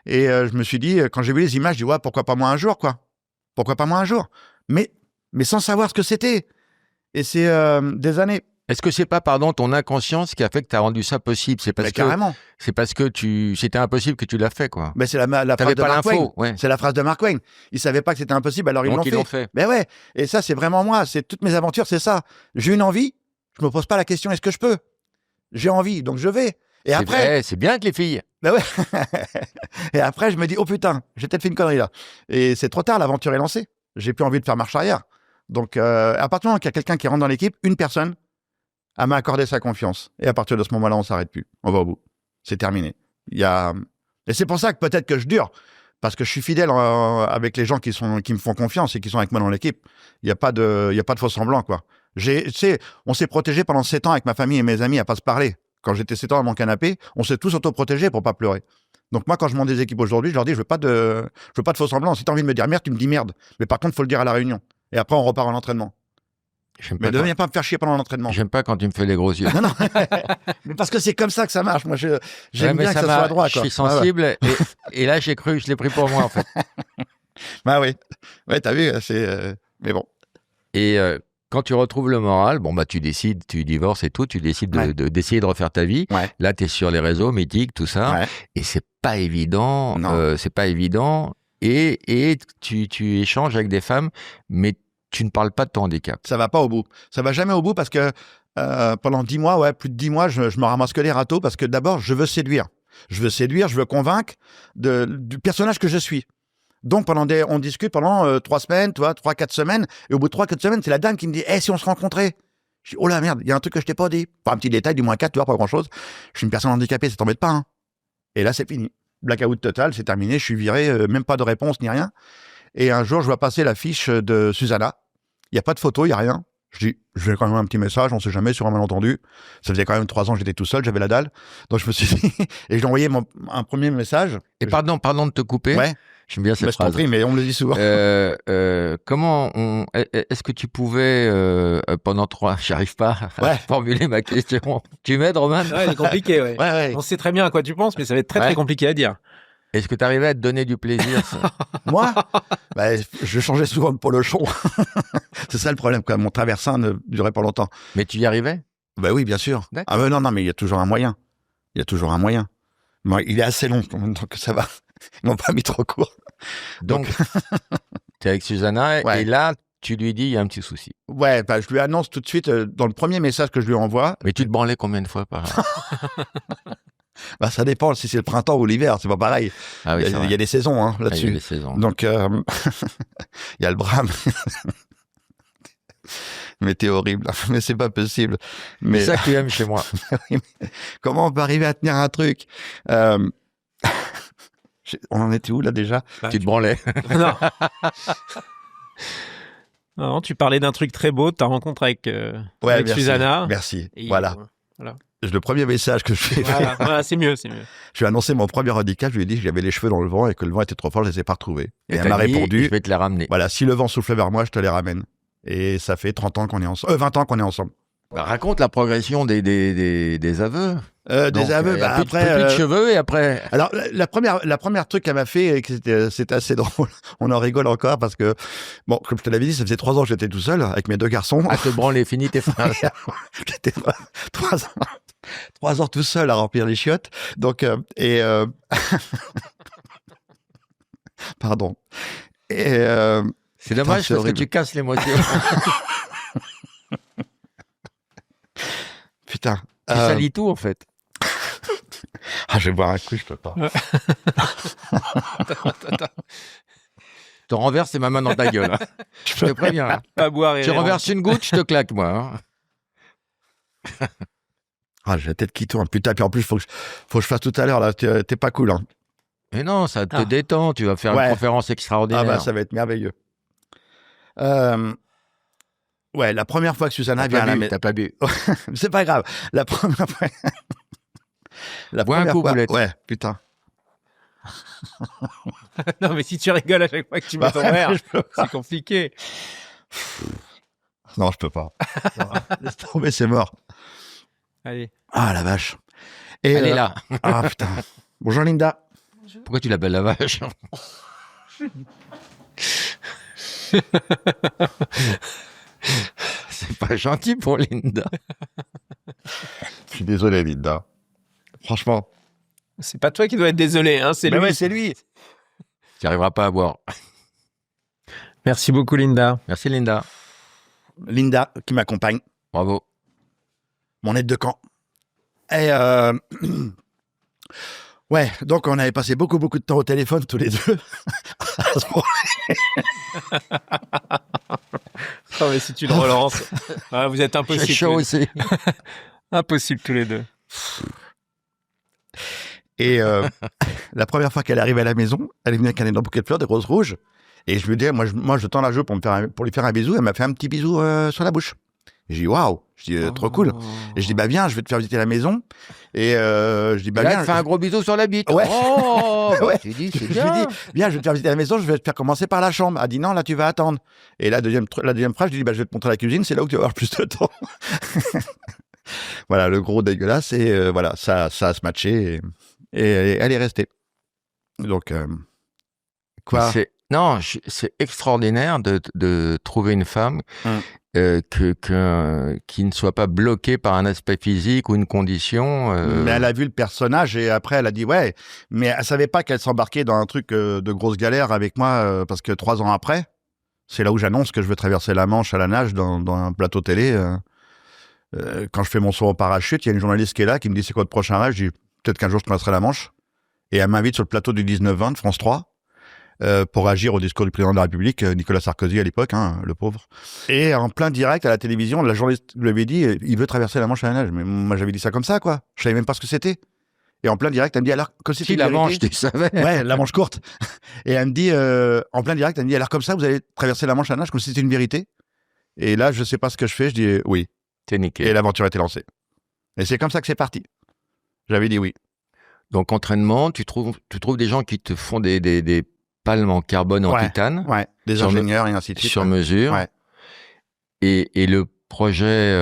Et je me suis dit, quand j'ai vu les images, je dis, ouais, pourquoi pas moi un jour, quoi. Pourquoi pas moi un jour? Mais sans savoir ce que c'était. Et c'est des années. Est-ce que c'est pas, pardon, ton inconscience qui a fait que tu as rendu ça possible? C'est parce Mais que carrément. c'était impossible que tu l'as fait, quoi. Mais c'est la phrase T'avais de pas Mark Twain. l'info, ouais. C'est la phrase de Mark Twain. Ils savaient pas que c'était impossible, alors Donc ils l'ont fait. Mais ouais. Et ça, c'est vraiment moi. C'est toutes mes aventures, c'est ça. J'ai une envie. Je me pose pas la question, est-ce que je peux? J'ai envie, donc je vais. Et après, c'est bien avec les filles. bah ouais. Et après, je me dis, oh putain, j'ai peut-être fait une connerie là. Et c'est trop tard, l'aventure est lancée. J'ai plus envie de faire marche arrière. Donc, à partir du moment qu'il y a quelqu'un qui rentre dans l'équipe, une personne, elle m'a accordé sa confiance. Et à partir de ce moment-là, on s'arrête plus. On va au bout. C'est terminé. Et c'est pour ça que peut-être que je dure. parce que je suis fidèle avec les gens qui me font confiance et qui sont avec moi dans l'équipe. Il y a pas de faux semblants, quoi. On s'est protégé pendant 7 ans avec ma famille et mes amis à pas se parler. Quand j'étais 7 ans dans mon canapé, on s'est tous autoprotégés pour pas pleurer. Donc moi, quand je monte des équipes aujourd'hui, je leur dis, je veux pas de faux semblants. Si t'as envie de me dire merde, tu me dis merde. Mais par contre, faut le dire à la réunion. Et après, on repart en entraînement. Mais ne viens pas me faire chier pendant l'entraînement. J'aime pas quand tu me fais les gros yeux. Non. Mais parce que c'est comme ça que ça marche. Moi, j'aime bien que ça soit droit, je quoi. suis sensible et là, j'ai cru, je l'ai pris pour moi, en fait. Bah oui. Ouais, t'as vu, mais bon. Et quand tu retrouves le moral, bon, bah, tu décides, tu divorces et tout, tu décides d'essayer de refaire ta vie. Ouais. Là, tu es sur les réseaux, mythiques, tout ça. Ouais. Et c'est pas évident. Non. C'est pas évident. Et tu échanges avec des femmes, mais tu ne parles pas de ton handicap. Ça va pas au bout. Ça va jamais au bout parce que pendant 10 mois, plus de 10 mois, je me ramasse que les râteaux parce que d'abord, je veux séduire. Je veux convaincre du personnage que je suis. Donc, on discute pendant 3 semaines, 3-4 semaines. Et au bout de 3-4 semaines, c'est la dame qui me dit, si on se rencontrait? Je dis, oh la merde, il y a un truc que je t'ai pas dit. Pas un petit détail, du moins 4, pas grand chose. Je suis une personne handicapée, ça t'embête pas, hein. Et là, c'est fini. Blackout total, c'est terminé, je suis viré, même pas de réponse ni rien. Et un jour, je vois passer la fiche de Susanna. Il n'y a pas de photo, il n'y a rien. Je dis, je vais quand même un petit message, on sait jamais, sur un malentendu. Ça faisait quand même 3 ans que j'étais tout seul, j'avais la dalle. Donc je me suis dit, et j'ai envoyé un premier message. Et pardon de te couper. Ouais. J'aime bien cette Je t'en phrase. prie, mais on me le dit souvent. Est-ce que tu pouvais, pendant 3, j'arrive pas à Ouais. formuler ma question. Tu m'aides, Roman? Ouais, c'est compliqué, ouais. Ouais. On sait très bien à quoi tu penses, mais ça va être très Ouais. très compliqué à dire. Est-ce que tu arrivais à te donner du plaisir? Moi, je changeais souvent de polochon. C'est ça le problème, quand même. Mon traversin ne durait pas longtemps. Mais tu y arrivais? Bah oui, bien sûr. D'accord. Ah non, mais il y a toujours un moyen. Moi, il est assez long, donc ça va. Ils m'ont pas mis trop court. Donc, tu es avec Susanna Ouais. et là, tu lui dis, il y a un petit souci. Ouais, je lui annonce tout de suite, dans le premier message que je lui envoie. Mais tu te branlais combien de fois par Ça dépend si c'est le printemps ou l'hiver, c'est pas pareil. Ah oui, c'est vrai. Il y a des saisons, hein, Ah, il y a là-dessus. des saisons. Donc, il y a le brame. Mais t'es horrible. Mais c'est pas possible. Mais C'est ça que tu aimes chez moi. comment on peut arriver à tenir un truc? On en était où, là, déjà? Tu te branlais. Non. Non, tu parlais d'un truc très beau, de ta rencontre avec Merci. Susanna. Merci. Et, Voilà. Le premier message que je fais, Voilà, c'est mieux. je lui ai annoncé mon premier handicap, je lui ai dit que j'avais les cheveux dans le vent et que le vent était trop fort, je les ai pas retrouvés. Et elle t'as m'a dit, répondu, je vais te les ramener. voilà, si le vent souffle vers moi, je te les ramène. Et ça fait 30 ans qu'on est ensemble, 20 ans qu'on est ensemble. Bah, raconte la progression des aveux. Des Donc, aveux, il y a plus après. de cheveux et après. Alors, la première truc qu'elle m'a fait, et que c'était assez drôle, on en rigole encore parce que, bon, comme je te l'avais dit, ça faisait 3 ans que j'étais tout seul avec mes 2 garçons. À te branler, fini tes phrases. J'étais 3 ans tout seul à remplir les chiottes. Donc, pardon. C'est dommage c'est parce que horrible. tu casses l'émotion. Putain. Tu salis tout en fait. Je vais boire un coup, je peux pas. Je te renverse ma main dans ta gueule. Hein. Je te préviens. Hein. Pas boire et Tu renverses une goutte, je te claque moi. Hein. J'ai la tête qui tourne. Putain, puis en plus, faut que je fasse tout à l'heure, là. T'es pas cool, hein. Mais non, ça te détend. Tu vas faire Ouais. une conférence extraordinaire. Ça va être merveilleux. Ouais, la première fois que Susanna vient à la maison. T'as pas bu. C'est pas grave. La première fois. Bois un coup, Boulette. Ouais, putain. Non, mais si tu rigoles à chaque fois que tu mets ton verre, je peux pas. c'est compliqué. Non, je peux pas. Non, laisse tomber, c'est mort. Allez. Ah, la vache. Et Elle est là. Ah, putain. Bonjour, Linda. Pourquoi tu l'appelles la vache? C'est pas gentil pour Linda. Je suis désolé, Linda. Franchement. C'est pas toi qui dois être désolé, hein, c'est Mais lui. ouais, c'est lui. Tu n'arriveras pas à boire. Merci beaucoup, Linda. Merci Linda. Linda, qui m'accompagne. Bravo. Mon aide de camp. Et ouais, donc on avait passé beaucoup de temps au téléphone tous les deux. Oh, mais si tu le relances. Ah, vous êtes J'ai impossible. chaud aussi. Impossible tous les deux. Et la première fois qu'elle arrive à la maison, elle est venue avec un énorme bouquet de fleurs, des roses rouges. Et je lui dis, moi, je tends la joue pour lui faire un bisou. Elle m'a fait un petit bisou sur la bouche. Et j'ai dit, waouh. Je dis, trop cool. Et je dis, bah viens, je vais te faire visiter la maison. Et je dis, bah Là, viens. elle fait un gros bisou sur la bite. Ouais. Oh, bah, Ouais. tu dis, c'est Je lui bien. dis, viens, je vais te faire visiter la maison, je vais te faire commencer par la chambre. Elle dit, non, là, tu vas attendre. Et la deuxième phrase, je lui dis, bah, je vais te montrer la cuisine, c'est là où tu vas avoir plus de temps. Voilà, le gros dégueulasse. Et voilà, ça a se matché. Et elle est restée. Donc, quoi? Non, c'est extraordinaire de trouver une femme qui ne soit pas bloquée par un aspect physique ou une condition. Mais elle a vu le personnage et après elle a dit ouais, mais elle savait pas qu'elle s'embarquait dans un truc de grosse galère avec moi parce que 3 ans après, c'est là où j'annonce que je veux traverser la Manche à la nage dans un plateau télé. Quand je fais mon saut en parachute, il y a une journaliste qui est là qui me dit c'est quoi le prochain rêve? Je dis peut-être qu'un jour je traverserai la Manche. Et elle m'invite sur le plateau du 19-20 de France 3 pour agir au discours du président de la République, Nicolas Sarkozy à l'époque, hein, le pauvre. Et en plein direct à la télévision, la journaliste lui avait dit il veut traverser la Manche à la nage. Mais moi j'avais dit ça comme ça, quoi. Je savais même pas ce que c'était. Et en plein direct, elle me dit alors que c'était Si une la vérité. Manche, tu savais. Ouais, la Manche courte. Et elle me dit en plein direct, elle me dit alors comme ça vous allez traverser la Manche à la nage comme si c'était une vérité. Et là je sais pas ce que je fais, je dis oui. T'es niqué. Et l'aventure a été lancée. Et c'est comme ça que c'est parti. J'avais dit oui. Donc entraînement, tu trouves des gens qui te font des palmes en carbone en Ouais. titane Ouais, des Sur ingénieurs et ainsi de suite. sur mesure. Ouais. Et le projet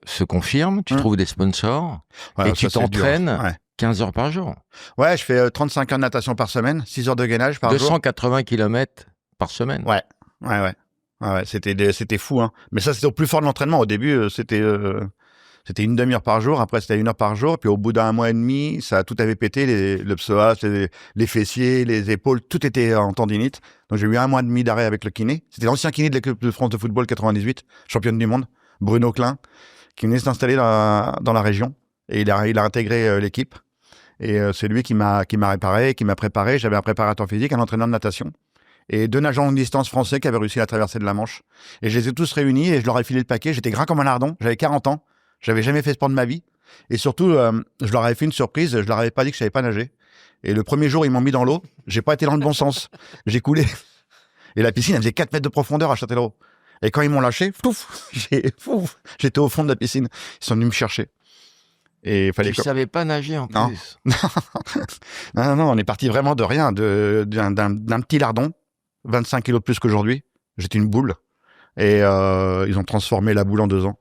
se confirme, tu trouves des sponsors Ouais, et tu ça, c'est dur. t'entraînes Ouais. 15 heures par jour. Ouais, je fais 35 heures de natation par semaine, 6 heures de gainage par jour. 280 km par semaine. Ouais, ouais. Ouais, c'était fou, hein. Mais ça, c'était au plus fort de l'entraînement. Au début, c'était une demi-heure par jour. Après, c'était 1 heure par jour. Puis au bout d'1 mois et demi, tout avait pété. Le psoas, les fessiers, les épaules, tout était en tendinite. Donc j'ai eu 1 mois et demi d'arrêt avec le kiné. C'était l'ancien kiné de l'équipe de France de football 98, championne du monde, Bruno Klein, qui venait s'installer dans la région. Et il a intégré l'équipe. Et c'est lui qui m'a réparé, qui m'a préparé. J'avais un préparateur physique, un entraîneur de natation. Et 2 nageants longue distance français qui avaient réussi la traversée de la Manche. Et je les ai tous réunis et je leur ai filé le paquet. J'étais gras comme un lardon. J'avais 40 ans. J'avais jamais fait sport de ma vie. Et surtout, je leur avais fait une surprise. Je leur avais pas dit que je savais pas nager. Et le premier jour, ils m'ont mis dans l'eau. J'ai pas été dans le bon sens. J'ai coulé. Et la piscine, elle faisait 4 mètres de profondeur à Châtellerault. Et quand ils m'ont lâché, j'étais au fond de la piscine. Ils sont venus me chercher. Et il fallait Tu savais pas nager en Non. plus. Non, on est parti vraiment de rien, d'un petit lardon, 25 kilos de plus qu'aujourd'hui. J'étais une boule. Et ils ont transformé la boule en 2 ans.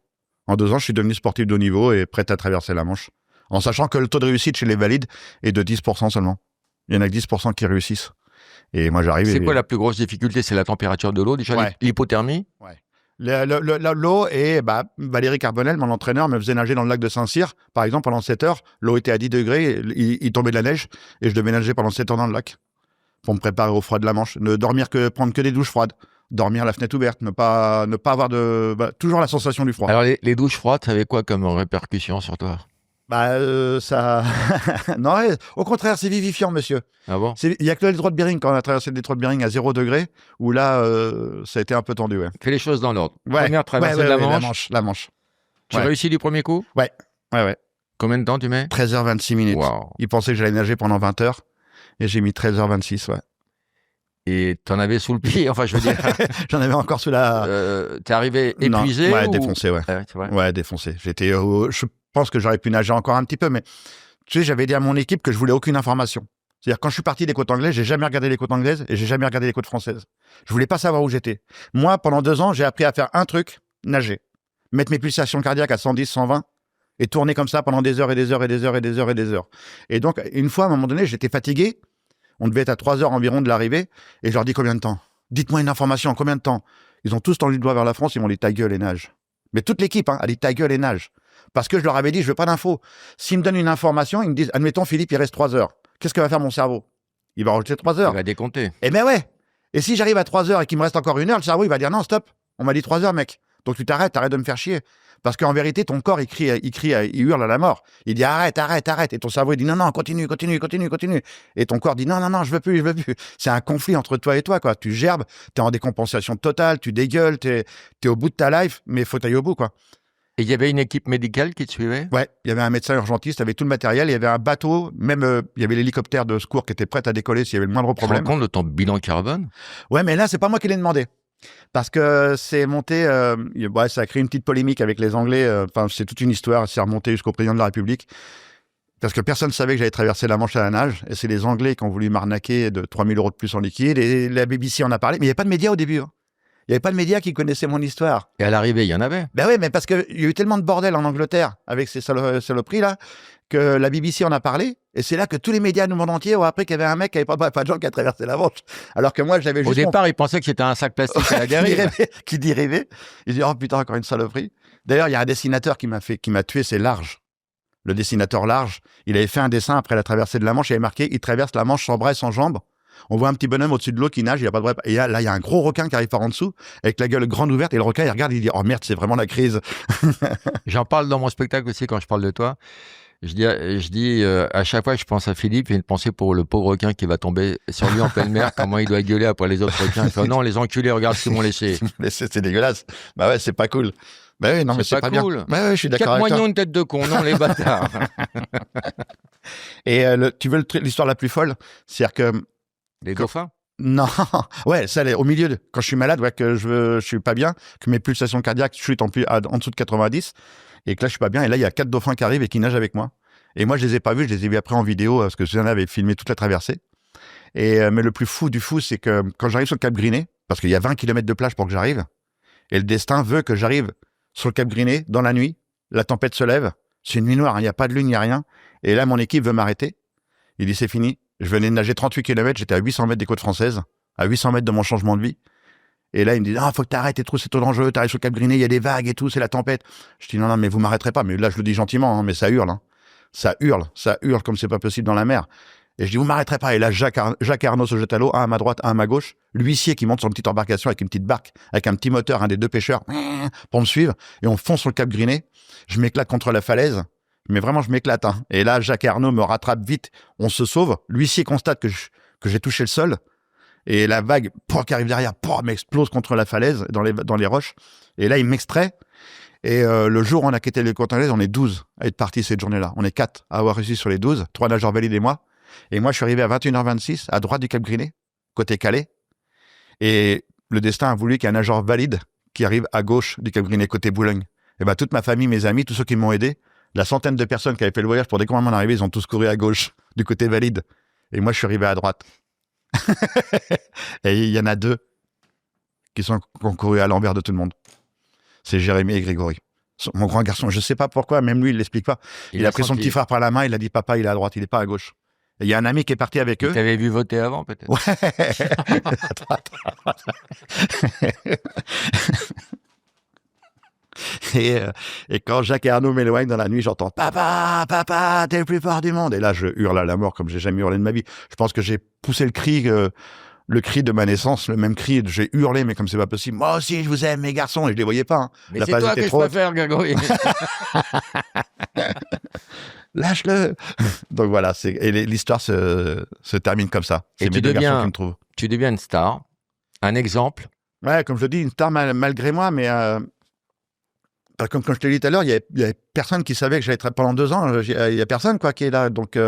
En 2 ans, je suis devenu sportif de haut niveau et prêt à traverser la Manche. En sachant que le taux de réussite chez les valides est de 10% seulement. Il y en a que 10% qui réussissent. Et moi, j'arrive. C'est quoi la plus grosse difficulté? C'est la température de l'eau, déjà, Ouais. l'hypothermie? L'eau, et Valérie Carbonel, mon entraîneur, me faisait nager dans le lac de Saint-Cyr. Par exemple, pendant 7 heures, l'eau était à 10 degrés, il tombait de la neige et je devais nager pendant 7 heures dans le lac pour me préparer au froid de la Manche. Ne prendre que des douches froides. Dormir la fenêtre ouverte, ne pas avoir toujours la sensation du froid. Alors, les douches froides, ça avait quoi comme répercussion sur toi? Ça. Non, au contraire, c'est vivifiant, monsieur. Ah bon? Il y a que le détroit de Bering, quand on a traversé le détroit de Bering à 0 degré, où là, ça a été un peu tendu, ouais. Fais les choses dans l'ordre. Ouais. Première traversée de la Manche. La Manche. Tu Ouais. réussis du premier coup? Ouais. Combien de temps tu mets? 13h26 minutes. Waouh. Ils pensaient que j'allais nager pendant 20 heures. Et j'ai mis 13h26, ouais. Et t'en avais sous le pied, enfin je veux dire. J'en avais encore sous la... T'es arrivé épuisé? Non, ouais, ou... défoncé, ouais. Ah ouais, c'est vrai. Ouais, défoncé. Je pense que j'aurais pu nager encore un petit peu, mais tu sais, j'avais dit à mon équipe que je voulais aucune information. C'est-à-dire, quand je suis parti des côtes anglaises, j'ai jamais regardé les côtes anglaises et j'ai jamais regardé les côtes françaises. Je voulais pas savoir où j'étais. Moi, pendant 2 ans, j'ai appris à faire un truc, nager. Mettre mes pulsations cardiaques à 110, 120 et tourner comme ça pendant des heures et des heures et des heures et des heures et des heures. Et donc, une fois, à un moment donné, j'étais fatigué. On devait être à 3 heures environ de l'arrivée. Et je leur dis combien de temps? Dites-moi une information, combien de temps? Ils ont tous tendu le doigt vers la France, ils m'ont dit ta gueule et nage. Mais toute l'équipe, a dit ta gueule et nage. Parce que je leur avais dit, je veux pas d'infos. S'ils me donnent une information, ils me disent, admettons, Philippe, il reste 3 heures. Qu'est-ce que va faire mon cerveau? Il va rajouter 3 heures. Il va décompter. Eh ben ouais. Et si j'arrive à 3 heures et qu'il me reste encore 1 heure, le cerveau, il va dire non, stop. On m'a dit 3 heures, mec. Donc tu t'arrêtes de me faire chier. Parce qu'en vérité, ton corps, il hurle à la mort. Il dit arrête. Et ton cerveau, il dit non, continue. Et ton corps dit non, je veux plus. C'est un conflit entre toi et toi, quoi. Tu gerbes, t'es en décompensation totale, tu dégueules, t'es au bout de ta life, mais faut t'aller au bout, quoi. Et il y avait une équipe médicale qui te suivait? Ouais, il y avait un médecin urgentiste avec tout le matériel, il y avait un bateau, même il y avait l'hélicoptère de secours qui était prêt à décoller s'il y avait le moindre Tu te rends problème. compte de ton bilan carbone? Ouais, mais là, c'est pas moi qui l'ai demandé. Parce que c'est monté, ça a créé une petite polémique avec les Anglais. Enfin, c'est toute une histoire. C'est remonté jusqu'au président de la République. Parce que personne ne savait que j'allais traverser la Manche à la nage. Et c'est les Anglais qui ont voulu m'arnaquer de 3 000 € de plus en liquide. Et la BBC en a parlé. Mais il n'y avait pas de médias au début. Hein. Il n'y avait pas de médias qui connaissaient mon histoire. Et à l'arrivée, il y en avait. Ben oui, mais parce qu'il y a eu tellement de bordel en Angleterre avec ces saloperies là que la BBC en a parlé. Et c'est là que tous les médias du monde entier ont appris qu'il y avait un mec qui n'avait pas de gens qui a traversé la Manche. Alors que moi, j'avais juste... Au départ, ils pensaient que c'était un sac plastique à la dérive. Qui dit rêver. Il dit, oh putain, encore une saloperie. D'ailleurs, il y a un dessinateur qui m'a tué, c'est Large. Le dessinateur Large. Il avait fait un dessin après la traversée de la Manche. Il avait marqué, il traverse la Manche sans bras et sans jambes. On voit un petit bonhomme au-dessus de l'eau qui nage, il a pas de bras. Et là, il y a un gros requin qui arrive par en dessous, avec la gueule grande ouverte. Et le requin, il regarde, il dit, oh merde, c'est vraiment la crise. J'en parle dans mon spectacle aussi quand je parle de toi. Je dis à chaque fois que je pense à Philippe, j'ai une pensée pour le pauvre requin qui va tomber sur lui en pleine mer, comment il doit gueuler après les autres requins. Il fait, oh non, les enculés, regarde ce qu'ils m'ont laissé. Mais c'est dégueulasse. Bah ouais, c'est pas cool. Bah oui, non, mais c'est pas cool. Bien. Ouais, je suis d'accord 4 avec toi. moignons de tête de con, non, les bâtards. Et tu veux l'histoire la plus folle? C'est-à-dire que... Les dauphins? Non, ouais, ça, au milieu, quand je suis malade, ouais, que je suis pas bien, que mes pulsations cardiaques chutent en dessous de 90, et que là, je suis pas bien, et là, il y a 4 dauphins qui arrivent et qui nagent avec moi. Et moi, je les ai pas vus, je les ai vus après en vidéo, parce que Suzanne avait filmé toute la traversée. Mais le plus fou du fou, c'est que quand j'arrive sur le Cap Griné, parce qu'il y a 20 km de plage pour que j'arrive, et le destin veut que j'arrive sur le Cap Griné, dans la nuit, la tempête se lève, c'est une nuit noire, il n'y a pas de lune, il n'y a rien, et là, mon équipe veut m'arrêter. Il dit, c'est fini. Je venais de nager 38 km, j'étais à 800 mètres des côtes françaises, à 800 mètres de mon changement de vie. Et là, il me dit, ah, faut que t'arrêtes et tout, c'est trop dangereux, t'arrives sur le Cap Griné, il y a des vagues et tout, c'est la tempête. Je dis, non, mais vous m'arrêterez pas. Mais là, je le dis gentiment, hein, mais ça hurle, hein. Ça hurle comme c'est pas possible dans la mer. Et je dis, vous m'arrêterez pas. Et là, Jacques et Arnaud se jettent à l'eau, un à ma droite, un à ma gauche. L'huissier qui monte sur une petite embarcation avec une petite barque, avec un petit moteur, un des deux pêcheurs, pour me suivre. Et on fonce sur le Cap Griné. Je m'éclate contre la falaise. Mais vraiment, je m'éclate. Hein. Et là, Jacques et Arnaud me rattrapent vite. On se sauve. L'huissier constate que j'ai touché le sol. Et la vague qui arrive derrière m'explose contre la falaise, dans les roches. Et là, il m'extrait. Et le jour où on a quitté les côtes anglaises, on est 12 à être partis cette journée-là. On est 4 à avoir réussi sur les 12. 3 nageurs valides et moi. Et moi, je suis arrivé à 21h26, à droite du Cap Griné, côté Calais. Et le destin a voulu qu'il y ait un nageur valide qui arrive à gauche du Cap Griné, côté Boulogne. Et ben, toute ma famille, mes amis, tous ceux qui m'ont aidé, la centaine de personnes qui avaient fait le voyage pour découvrir mon arrivée, ils ont tous couru à gauche, du côté valide. Et moi, je suis arrivé à droite. Et il y en a 2 qui ont couru à l'envers de tout le monde. C'est Jérémy et Grégory. Mon grand garçon, je sais pas pourquoi, même lui, il l'explique pas. Il a pris son petit frère par la main, il a dit, papa, il est à droite, il est pas à gauche. Et il y a un ami qui est parti avec eux. Tu avais vu voter avant, peut-être? Ouais. Et quand Jacques et Arnaud m'éloignent dans la nuit, j'entends « Papa, t'es le plus fort du monde !» Et là, je hurle à la mort comme j'ai jamais hurlé de ma vie. Je pense que j'ai poussé le cri de ma naissance, le même cri. J'ai hurlé, mais comme c'est pas possible. Moi aussi, je vous aime, mes garçons. Et je les voyais pas. Hein. Mais c'est toi que je préfère, Grégory. Lâche-le. Donc voilà, et l'histoire se termine comme ça. C'est mes deux garçons qui me trouvent. Tu deviens une star, un exemple. Ouais, comme je le dis, une star malgré moi, mais comme je te l'ai dit tout à l'heure, il y avait personne qui savait que j'allais être pendant 2 ans. Il y a personne qui est là. Donc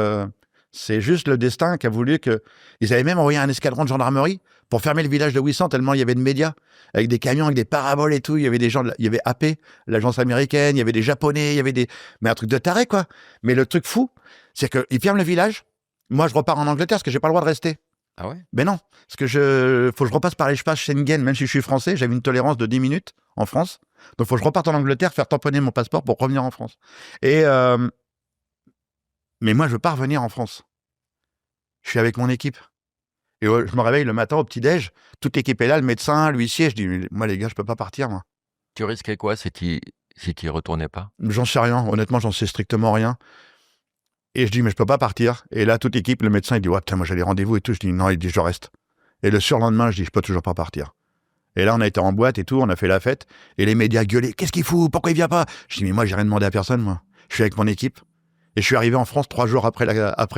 c'est juste le destin qui a voulu que. Ils avaient même envoyé un escadron de gendarmerie pour fermer le village de 800 tellement il y avait de médias avec des camions, avec des paraboles et tout. Il y avait des gens, il y avait AP, l'agence américaine, il y avait des Japonais, il y avait mais un truc de taré quoi. Mais le truc fou, c'est qu'ils ferment le village. Moi, je repars en Angleterre parce que j'ai pas le droit de rester. Ah ouais? Ben non, parce que faut que je repasse par l'espace Schengen, même si je suis français, j'avais une tolérance de 10 minutes en France. Donc, faut que je reparte en Angleterre, faire tamponner mon passeport pour revenir en France. Mais moi, je veux pas revenir en France. Je suis avec mon équipe. Et je me réveille le matin au petit-déj, toute l'équipe est là, le médecin, l'huissier, je dis, moi les gars, je peux pas partir, moi. Tu risquais quoi si tu y retournais pas? J'en sais rien, honnêtement, j'en sais strictement rien. Et je dis, mais je peux pas partir. Et là, toute l'équipe, le médecin, il dit, ouais, putain, moi j'ai les rendez-vous et tout. Je dis, non, il dit, je reste. Et le surlendemain, je dis, je peux toujours pas partir. Et là, on a été en boîte et tout, on a fait la fête. Et les médias gueulaient, qu'est-ce qu'il fout? Pourquoi il vient pas? Je dis, mais moi, j'ai rien demandé à personne, moi. Je suis avec mon équipe. Et je suis arrivé en France 3 jours après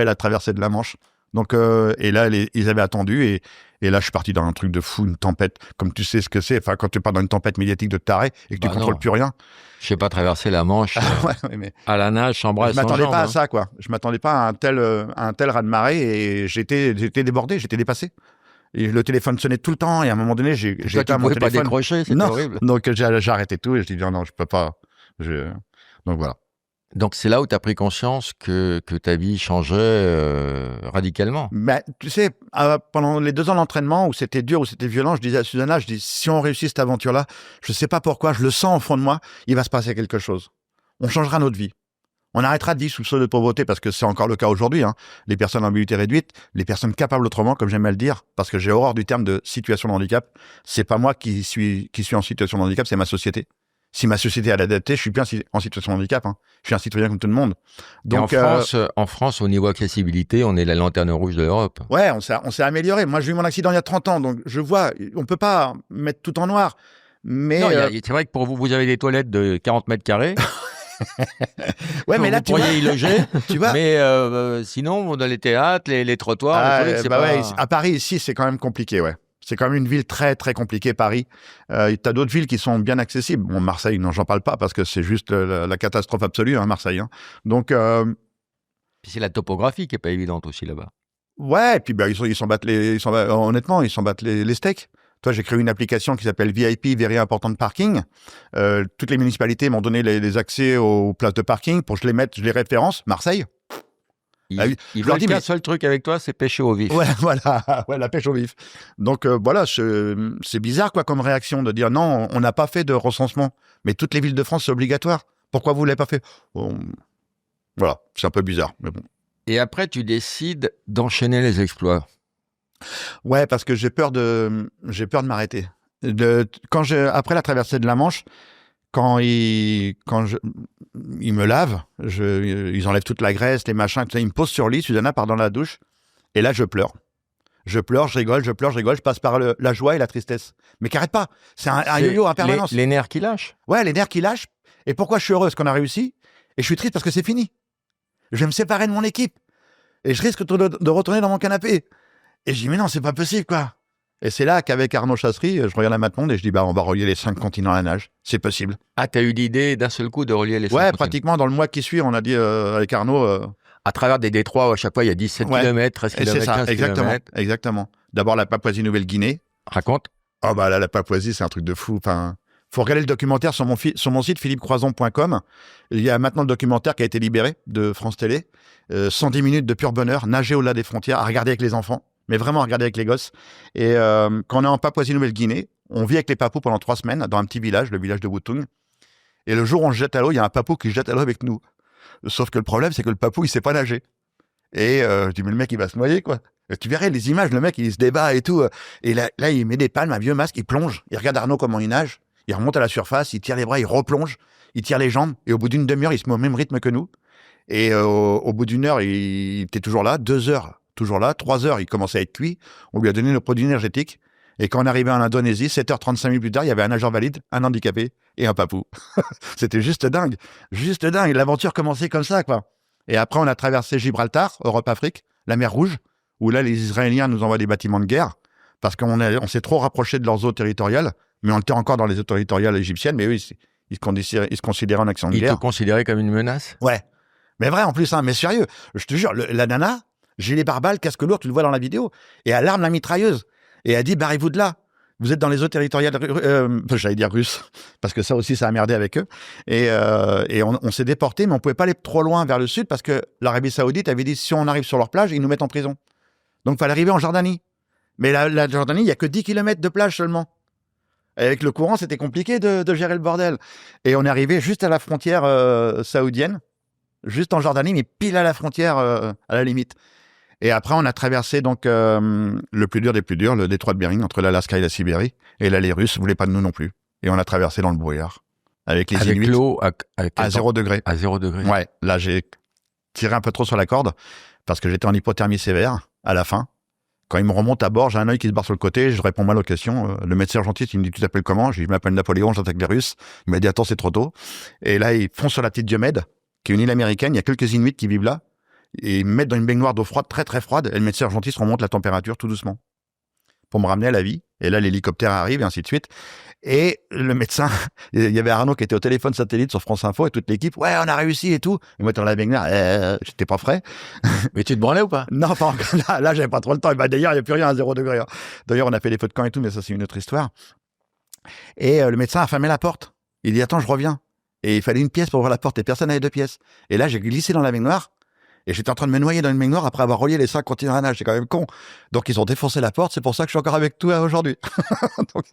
la traversée de la Manche. Donc, et là, ils avaient attendu et là, je suis parti dans un truc de fou, une tempête, comme tu sais ce que c'est. Enfin, quand tu pars dans une tempête médiatique de taré et que tu contrôles plus rien. Je sais pas traverser la Manche Ouais, mais à la nage, sans bras et je sans m'attendais jambes. pas à ça, quoi. Je m'attendais pas à un tel raz-de-marée et j'étais débordé, j'étais dépassé. Et le téléphone sonnait tout le temps et à un moment donné, j'ai Toi, tu éteint mon pouvais pas téléphone. décrocher, c'est Non. horrible. Donc, j'ai arrêté tout et je dis non, je peux pas. Donc, voilà. Donc, c'est là où tu as pris conscience que ta vie changeait radicalement. Mais tu sais, pendant les 2 ans d'entraînement où c'était dur, où c'était violent, je disais à Susanna, si on réussit cette aventure-là, je sais pas pourquoi, je le sens au fond de moi, il va se passer quelque chose. On changera notre vie. On arrêtera de vivre sous le seuil de pauvreté parce que c'est encore le cas aujourd'hui. Hein. Les personnes en mobilité réduite, les personnes capables autrement, comme j'aime à le dire, parce que j'ai horreur du terme de situation de handicap. C'est pas moi qui suis en situation de handicap, c'est ma société. Si ma société est adaptée, je suis bien en situation de handicap. Hein. Je suis un citoyen comme tout le monde. Donc, et en France, au niveau accessibilité, on est la lanterne rouge de l'Europe. Ouais, on s'est amélioré. Moi, j'ai eu mon accident il y a 30 ans, donc je vois, on peut pas mettre tout en noir. Mais non, c'est vrai que pour vous, vous avez des toilettes de 40 mètres carrés. Ouais, mais là, vous pourriez y loger. Tu vois. Mais sinon, dans les théâtres, les trottoirs, les trucs, c'est pas... ouais, à Paris, ici, c'est quand même compliqué, ouais. C'est quand même une ville très, très compliquée, Paris. T'as d'autres villes qui sont bien accessibles. Bon, Marseille, non, j'en parle pas parce que c'est juste la catastrophe absolue, hein, Marseille. Hein. Donc, Puis c'est la topographie qui est pas évidente aussi là-bas. ouais, et puis ils s'en battent honnêtement, ils s'en battent les steaks. Toi, j'ai créé une application qui s'appelle VIP, Very Important Parking. Toutes les municipalités m'ont donné les accès aux places de parking pour que je les référence. Marseille. Ils veulent qu'un seul truc avec toi, c'est pêcher au vif. Ouais, voilà, ouais, la pêche au vif. Donc voilà, c'est bizarre quoi comme réaction de dire non, on n'a pas fait de recensement, mais toutes les villes de France c'est obligatoire. Pourquoi vous l'avez pas fait? Voilà, c'est un peu bizarre, mais bon. Et après, tu décides d'enchaîner les exploits. Ouais, parce que j'ai peur de m'arrêter. Après la traversée de la Manche, quand ils me lavent, ils enlèvent toute la graisse, les machins, tout ça, ils me posent sur le lit, Susanna part dans la douche, et là je pleure. Je pleure, je rigole, je passe par la joie et la tristesse. Mais qu'arrête pas, c'est un yo-yo en permanence. Les nerfs qui lâchent. Ouais, les nerfs qui lâchent. Et pourquoi je suis heureuse qu'on a réussi? Et je suis triste parce que c'est fini. Je vais me séparer de mon équipe. Et je risque de retourner dans mon canapé. Et je dis, mais non, c'est pas possible, quoi. Et c'est là qu'avavec Arnaud Chasserie, je regarde la map monde et je dis, on va relier les 5 continents à la nage. C'est possible. Ah, t'as eu l'idée d'un seul coup de relier les 5 continents. Ouais, pratiquement dans le mois qui suit, on a dit avec Arnaud. À travers des détroits où à chaque fois il y a 17 km, 13 km, 15 km. Exactement. D'abord la Papouasie-Nouvelle-Guinée. Raconte. Oh bah là, la Papouasie, c'est un truc de fou. Enfin, faut regarder le documentaire sur mon site philippecroison.com. Il y a maintenant le documentaire qui a été libéré de France Télé. 110 minutes de pur bonheur, nager au-delà des frontières, à regarder avec les enfants, mais vraiment à regarder avec les gosses. Et quand on est en Papouasie-Nouvelle-Guinée, on vit avec les papous pendant 3 semaines dans un petit village, le village de Wutung. Et le jour où on se jette à l'eau, il y a un papou qui se jette à l'eau avec nous. Sauf que le problème, c'est que le papou, il sait pas nager. Et je dis, mais le mec, il va se noyer, quoi. Et tu verrais les images, le mec, il se débat et tout. Et là, il met des palmes, un vieux masque, il plonge. Il regarde Arnaud comment il nage. Il remonte à la surface, il tire les bras, il replonge. Il tire les jambes. Et au bout d'une demi-heure, il se met au même rythme que nous. Et au bout d'une heure, il était toujours là. 2 heures, toujours là. 3 heures, il commençait à être cuit. On lui a donné le produit énergétique. Et quand on arrivait en Indonésie, 7h35 minutes plus tard, il y avait un nageur valide, un handicapé et un papou. C'était juste dingue. Juste dingue. L'aventure commençait comme ça, quoi. Et après, on a traversé Gibraltar, Europe-Afrique, la mer Rouge, où là, les Israéliens nous envoient des bâtiments de guerre parce qu'on s'est trop rapproché de leurs eaux territoriales, mais on était encore dans les eaux territoriales égyptiennes, mais eux, ils se considéraient en action de guerre. Ils te considéraient comme une menace? Ouais. Mais vrai, en plus, hein, mais sérieux. Je te jure, la nana, gilet pare-balles, casque lourd, tu le vois dans la vidéo, et elle arme la mitrailleuse. Et elle dit, barrez-vous de là. Vous êtes dans les eaux territoriales, j'allais dire russes, parce que ça aussi, ça a merdé avec eux. Et on s'est déporté, mais on pouvait pas aller trop loin vers le sud, parce que l'Arabie Saoudite avait dit, si on arrive sur leur plage, ils nous mettent en prison. Donc, il fallait arriver en Jordanie. Mais la Jordanie, il y a que 10 km de plage seulement. Et avec le courant, c'était compliqué de gérer le bordel. Et on est arrivé juste à la frontière saoudienne, juste en Jordanie, mais pile à la frontière, à la limite. Et après, on a traversé donc le plus dur des plus durs, le détroit de Bering, entre l'Alaska et la Sibérie. Et là, les Russes ne voulaient pas de nous non plus. Et on a traversé dans le brouillard. Avec les Inuits. L'eau à 0 degré. À 0 degré. Ouais, là, j'ai tiré un peu trop sur la corde parce que j'étais en hypothermie sévère à la fin. Quand il me remonte à bord, j'ai un œil qui se barre sur le côté, je réponds mal aux questions. Le médecin urgentiste, il me dit, tu t'appelles comment? Je dis, je m'appelle Napoléon, j'attaque les Russes. Il m'a dit, attends, c'est trop tôt. Et là, ils font sur la petite Diomède, qui est une île américaine. Il y a quelques Inuits qui vivent là. Et ils me mettent dans une baignoire d'eau froide, très très froide. Et le médecin urgentiste remonte la température tout doucement pour me ramener à la vie. Et là, l'hélicoptère arrive et ainsi de suite. Et le médecin, il y avait Arnaud qui était au téléphone satellite sur France Info et toute l'équipe. Ouais, on a réussi et tout. Et moi, dans la baignoire, j'étais pas frais. Mais tu te branlais ou pas? Non, pas encore. Là, j'avais pas trop le temps. Et bah, d'ailleurs, il n'y a plus rien à 0 degré. Hein. D'ailleurs, on a fait les feux de camp et tout, mais ça, c'est une autre histoire. Et le médecin a fermé la porte. Il dit, attends, je reviens. Et il fallait une pièce pour ouvrir la porte et personne n'avait 2 pièces. Et là, j'ai glissé dans la baignoire. Et j'étais en train de me noyer dans une baignoire après avoir relié les 5 continents à nage. C'est quand même con. Donc, ils ont défoncé la porte. C'est pour ça que je suis encore avec toi aujourd'hui. Donc,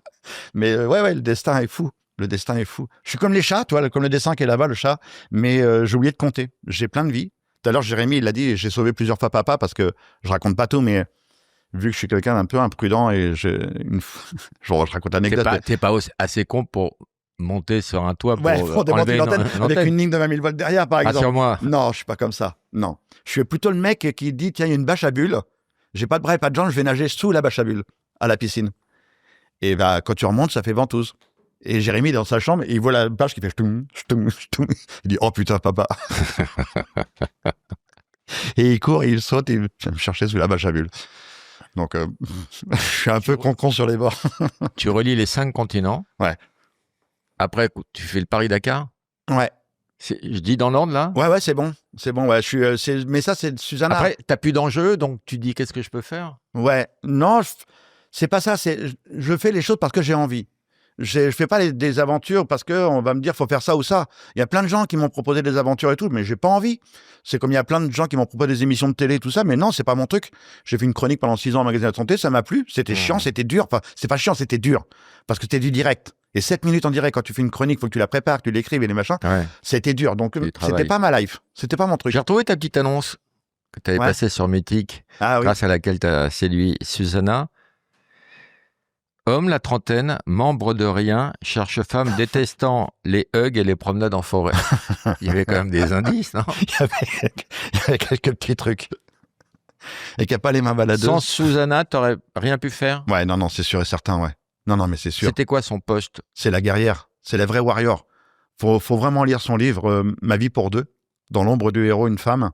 mais ouais, le destin est fou. Le destin est fou. Je suis comme les chats, toi, comme le dessin qui est là-bas, le chat. Mais j'ai oublié de compter. J'ai plein de vies. Tout à l'heure, Jérémy, il l'a dit, j'ai sauvé plusieurs fois papa parce que je raconte pas tout, mais vu que je suis quelqu'un d'un peu imprudent et je raconte l'anecdote. T'es pas assez con pour monter sur un toit pour démonter enlever une antenne avec une ligne de 20 000 volts derrière, par exemple. Rassure-moi. Non, je suis pas comme ça. Non. Je suis plutôt le mec qui dit, tiens, il y a une bâche à bulles. J'ai pas de bras et pas de jambes, je vais nager sous la bâche à bulles, à la piscine. Et bah, quand tu remontes, ça fait ventouse. Et Jérémy, dans sa chambre, il voit la bâche qui fait ch'toum, ch'toum, ch'toum. Il dit, oh putain, papa. Et il court, et il saute, et il vient me chercher sous la bâche à bulles. Donc, je suis un peu con sur les bords. Tu relis les 5 continents. Ouais. Après, tu fais le Paris-Dakar. Ouais. Je dis dans l'ordre, là? Ouais, c'est bon. C'est bon, ouais. Mais ça, c'est Susanna. Après, t'as plus d'enjeu, donc tu dis qu'est-ce que je peux faire? Ouais. Non, c'est pas ça. Je fais les choses parce que j'ai envie. Je fais pas des aventures parce que on va me dire faut faire ça ou ça. Il y a plein de gens qui m'ont proposé des aventures et tout, mais j'ai pas envie. C'est comme il y a plein de gens qui m'ont proposé des émissions de télé et tout ça, mais non, c'est pas mon truc. J'ai fait une chronique pendant 6 ans au magazine de santé, ça m'a plu. C'était chiant, c'était dur. Enfin, c'est pas chiant, c'était dur parce que c'était du direct. Et 7 minutes en direct quand tu fais une chronique, faut que tu la prépares, que tu l'écrives et les machins. Ouais. C'était dur. Donc c'était pas ma life, c'était pas mon truc. J'ai retrouvé ta petite annonce que tu avais passée sur Mythique, grâce à laquelle tu as séduit Susanna. Homme, la trentaine, membre de rien, cherche femme détestant les hugs et les promenades en forêt. Il y avait quand même des indices, non? Il y avait quelques petits trucs. Et qui n'a pas les mains baladeuses. Sans Susanna, t'aurais rien pu faire? Ouais, non, c'est sûr et certain, ouais. Non, mais c'est sûr. C'était quoi son poste? C'est la guerrière. C'est la vraie warrior. Faut vraiment lire son livre, Ma vie pour deux. Dans l'ombre du héros, une femme.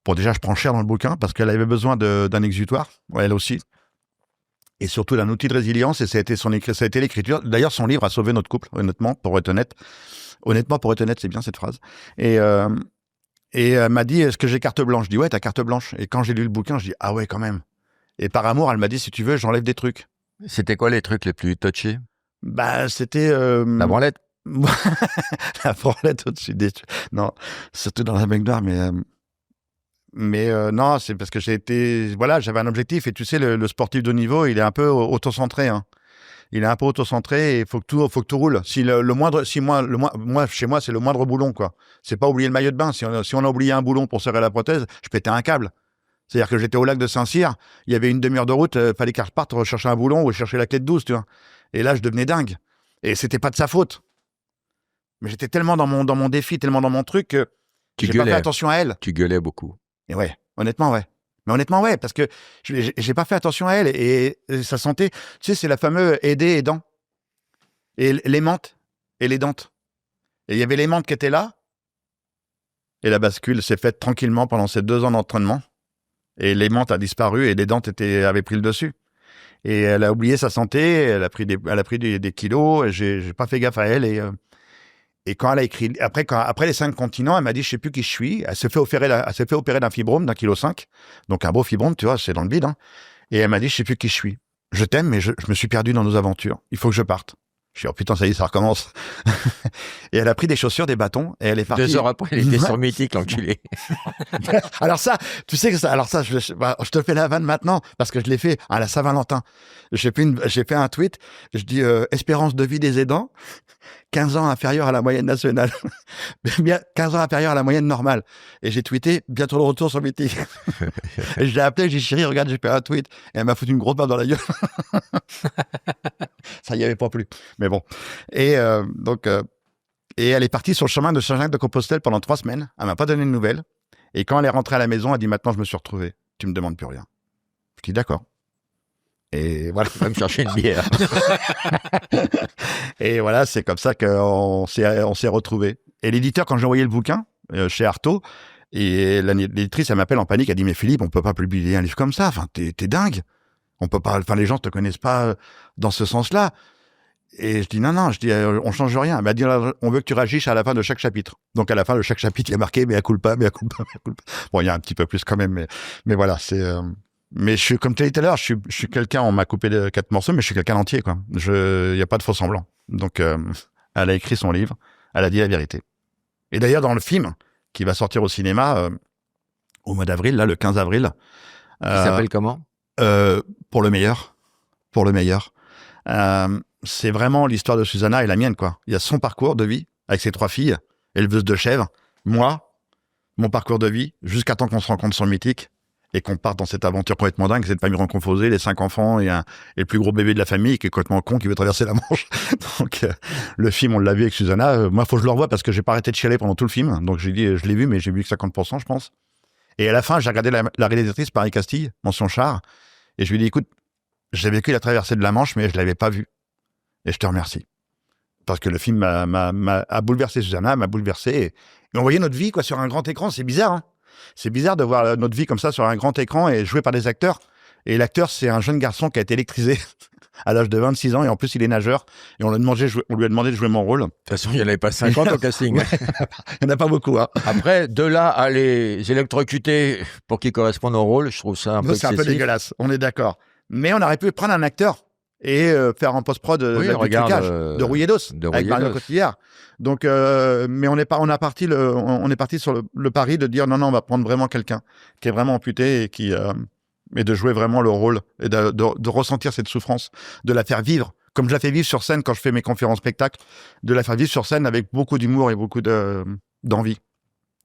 Bon, déjà, je prends cher dans le bouquin parce qu'elle avait besoin d'un exutoire. Ouais, elle aussi. Et surtout d'un outil de résilience, et ça a été l'écriture. D'ailleurs, son livre a sauvé notre couple, honnêtement, pour être honnête. Honnêtement, pour être honnête, c'est bien cette phrase. Et elle m'a dit, est-ce que j'ai carte blanche? Je dis, ouais, t'as carte blanche. Et quand j'ai lu le bouquin, je dis, ah ouais, quand même. Et par amour, elle m'a dit, si tu veux, j'enlève des trucs. C'était quoi les trucs les plus touchés? Bah, c'était... La branlette? La branlette au-dessus des... Non, surtout dans la baignoire, mais non, c'est parce que j'avais un objectif, et tu sais, le sportif de haut niveau, il est un peu autocentré, hein. Il est un peu autocentré et il faut que tout roule. Moi, chez moi, c'est le moindre boulon, quoi. C'est pas oublier le maillot de bain. Si on a oublié un boulon pour serrer la prothèse, je pétais un câble. C'est-à-dire que j'étais au lac de Saint-Cyr, il y avait une demi-heure de route, fallait qu'elle reparte rechercher un boulon ou chercher la clé de douce, tu vois. Et là, je devenais dingue. Et c'était pas de sa faute. Mais j'étais tellement dans mon défi, tellement dans mon truc que j'ai pas fait attention à elle. Tu gueulais beaucoup. Et ouais, honnêtement, ouais. Mais honnêtement, ouais, parce que j'ai pas fait attention à elle et sa santé, tu sais, c'est la fameuse aider aidant. Et l'aimante et l'aidante. Et il y avait l'aimante qui était là, et la bascule s'est faite tranquillement pendant ces 2 ans d'entraînement. Et l'aimante a disparu et l'aidante avait pris le dessus. Et elle a oublié sa santé, elle a pris des kilos, et j'ai pas fait gaffe à elle. Et quand elle a écrit, après les 5 continents, elle m'a dit, je sais plus qui je suis. Elle s'est fait opérer d'un fibrome d'1,5 kg. Donc un beau fibrome, tu vois, c'est dans le bide, hein. Et elle m'a dit, je sais plus qui je suis. Je t'aime, mais je me suis perdu dans nos aventures. Il faut que je parte. Je suis, oh putain, ça y est, ça recommence. Et elle a pris des chaussures, des bâtons, et elle est partie. 2 heures après, elle était sur Mythique, l'enculé. Alors ça, tu sais que ça, je te fais la vanne maintenant, parce que je l'ai fait à la Saint-Valentin. J'ai fait un tweet, je dis, espérance de vie des aidants, 15 ans inférieur à la moyenne nationale. 15 ans inférieur à la moyenne normale. Et j'ai tweeté, bientôt le retour sur Mythique. Et je l'ai appelé, j'ai dit, chérie, regarde, j'ai fait un tweet. Et elle m'a foutu une grosse balle dans la gueule. Ça y avait pas plu. Mais bon. Et et elle est partie sur le chemin de Saint-Jacques-de-Compostelle pendant 3 semaines. Elle m'a pas donné de nouvelles. Et quand elle est rentrée à la maison, elle dit, maintenant, je me suis retrouvé. Tu me demandes plus rien. Je dis, d'accord. Et voilà. Va me chercher une bière. Et voilà, c'est comme ça qu'on s'est retrouvés. Et l'éditeur, quand j'ai envoyé le bouquin chez Artaud, Et l'éditrice, elle m'appelle en panique, elle dit, mais Philippe, on peut pas publier un livre comme ça. Enfin, t'es dingue. On peut pas, enfin, les gens te connaissent pas dans ce sens-là. Et je dis, non, je dis, on change rien. Elle m'a dit, on veut que tu réagisses à la fin de chaque chapitre. Donc, à la fin de chaque chapitre, il y a marqué, mea culpa, mea culpa, mea culpa. Bon, il y a un petit peu plus quand même, mais voilà, c'est, mais je suis, comme tu as dit tout à l'heure, je suis quelqu'un, on m'a coupé 4 morceaux, mais je suis quelqu'un entier, quoi. Il y a pas de faux semblant. Donc, elle a écrit son livre, elle a dit la vérité. Et d'ailleurs, dans le film, qui va sortir au cinéma, au mois d'avril, là, le 15 avril. Qui s'appelle comment? Pour le meilleur. Pour le meilleur. C'est vraiment l'histoire de Susanna et la mienne, quoi. Il y a son parcours de vie avec ses 3 filles, éleveuse de chèvres, moi, mon parcours de vie, jusqu'à temps qu'on se rencontre sur le Mythique et qu'on parte dans cette aventure complètement dingue, cette famille recomposée, les 5 enfants et le plus gros bébé de la famille qui est complètement con, qui veut traverser la Manche. Donc, le film, on l'a vu avec Susanna. Moi, faut que je le revoie parce que j'ai pas arrêté de chialer pendant tout le film. Donc, j'ai dit, je l'ai vu, mais j'ai vu que 50%, je pense. Et à la fin, j'ai regardé la réalisatrice, Paris Castille, mention char, et je lui ai dit, écoute, j'ai vécu la traversée de la Manche, mais je l'avais pas vue. Et je te remercie. Parce que le film a bouleversé Susanna, m'a bouleversé. Et on voyait notre vie, quoi, sur un grand écran. C'est bizarre, hein. C'est bizarre de voir notre vie comme ça sur un grand écran et joué par des acteurs. Et l'acteur, c'est un jeune garçon qui a été électrisé à l'âge de 26 ans. Et en plus, il est nageur. Et on lui a demandé de jouer mon rôle. De toute façon, il n'y en avait pas 50 au casting. Ouais. Il n'y en a pas beaucoup, hein. Après, de là à les électrocuter pour qu'ils correspondent au rôle, je trouve ça un peu C'est un peu excessif. dégueulasse. On est d'accord. Mais on aurait pu prendre un acteur et faire en post-prod du trucage de Rouillet-Dos avec Marion Cotillard. Donc, mais on est parti sur le pari de dire non, on va prendre vraiment quelqu'un qui est vraiment amputé et de jouer vraiment le rôle et de ressentir cette souffrance, de la faire vivre comme je la fais vivre sur scène quand je fais mes conférences spectacles, de la faire vivre sur scène avec beaucoup d'humour et beaucoup d'envie.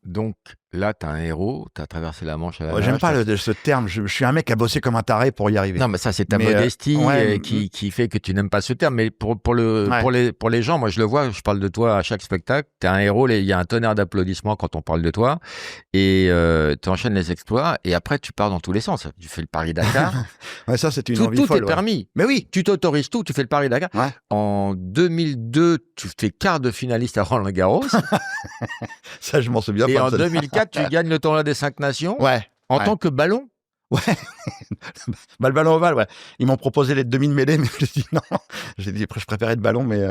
Donc là, tu as un héros, tu as traversé la Manche à la nage. J'aime pas ce terme. Je suis un mec qui a bossé comme un taré pour y arriver. Non, mais ça, c'est ta modestie qui fait que tu n'aimes pas ce terme. Mais pour les gens, moi, je le vois, je parle de toi à chaque spectacle. Tu es un héros, il y a un tonnerre d'applaudissements quand on parle de toi. Et tu enchaînes les exploits. Et après, tu pars dans tous les sens. Tu fais le Paris-Dakar. Ouais, ça, c'est une envie folle. Tout est permis. Mais oui. Tu t'autorises tout. Tu fais le Paris-Dakar. Ouais. En 2002, tu fais quart de finaliste à Roland-Garros. Ça, je m'en souviens pas. Et en 2004, tu gagnes le tournoi des 5 nations. Ouais. En tant que ballon. Ouais. Le ballon ovale, ouais. Ils m'ont proposé les demi-mêlées, mais j'ai dit non. J'ai dit, je préférais le ballon, mais.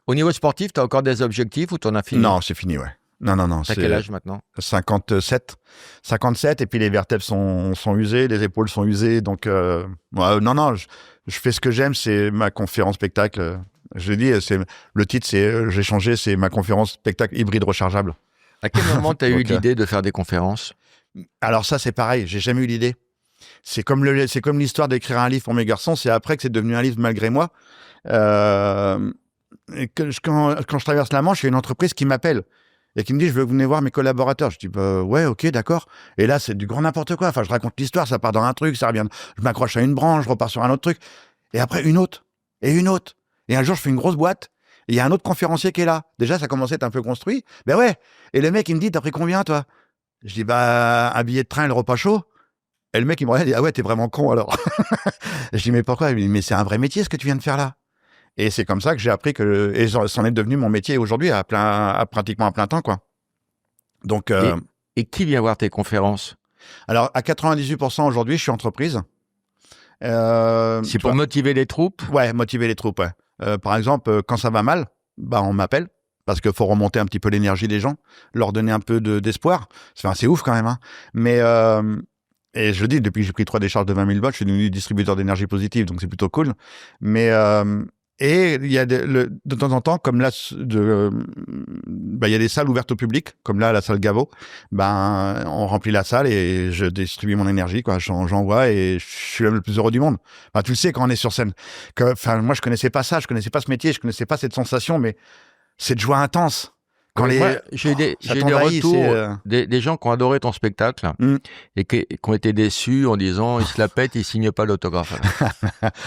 Au niveau sportif, tu as encore des objectifs ou tu en as fini? Non, c'est fini, ouais. Non. T'as quel âge maintenant? 57. 57, et puis les vertèbres sont usées, les épaules sont usées, donc non, je fais ce que j'aime, c'est ma conférence spectacle. Je l'ai dit, le titre, j'ai changé, c'est ma conférence spectacle hybride rechargeable. À quel moment tu as eu l'idée de faire des conférences? Alors ça, c'est pareil, j'ai jamais eu l'idée. C'est comme l'histoire d'écrire un livre pour mes garçons, c'est après que c'est devenu un livre malgré moi. Quand je traverse la Manche, il y a une entreprise qui m'appelle et qui me dit, je veux que vous venez voir mes collaborateurs. Je dis, ouais, ok, d'accord. Et là, c'est du grand n'importe quoi. Enfin, je raconte l'histoire, ça part dans un truc, ça revient, je m'accroche à une branche, je repars sur un autre truc. Et après, une autre. Et une autre. Et un jour, je fais une grosse boîte. Et il y a un autre conférencier qui est là. Déjà, ça commençait à être un peu construit. Ben ouais. Et le mec, il me dit, t'as pris combien, toi? Je dis, un billet de train et le repas chaud. Et le mec, il me regarde et dit, ah ouais, t'es vraiment con, alors. Je dis, mais pourquoi? Il me dit, mais c'est un vrai métier, ce que tu viens de faire là. Et c'est comme ça que j'ai appris et c'en est devenu mon métier aujourd'hui pratiquement à plein temps, quoi. Donc, et qui vient voir tes conférences? Alors, à 98% aujourd'hui, je suis entreprise. C'est pour motiver les troupes? Ouais, motiver les troupes, ouais. Par exemple, quand ça va mal, on m'appelle. Parce qu'il faut remonter un petit peu l'énergie des gens, leur donner un peu d'espoir. C'est ouf quand même, hein. Mais, et je le dis, depuis que j'ai pris 3 décharges de 20 000 volts, je suis devenu distributeur d'énergie positive, donc c'est plutôt cool. Mais, et il y a de temps en temps, comme là, il y a des salles ouvertes au public, comme là, la salle Gaveau. On remplit la salle et je distribue mon énergie, quoi. J'envoie et je suis l'homme le plus heureux du monde. Tu le sais quand on est sur scène. Moi, je connaissais pas ça, je connaissais pas ce métier, je connaissais pas cette sensation, mais cette joie intense. Quand j'ai eu des retours des gens qui ont adoré ton spectacle et qui ont été déçus en disant ils se la pètent, ils signent pas l'autographe.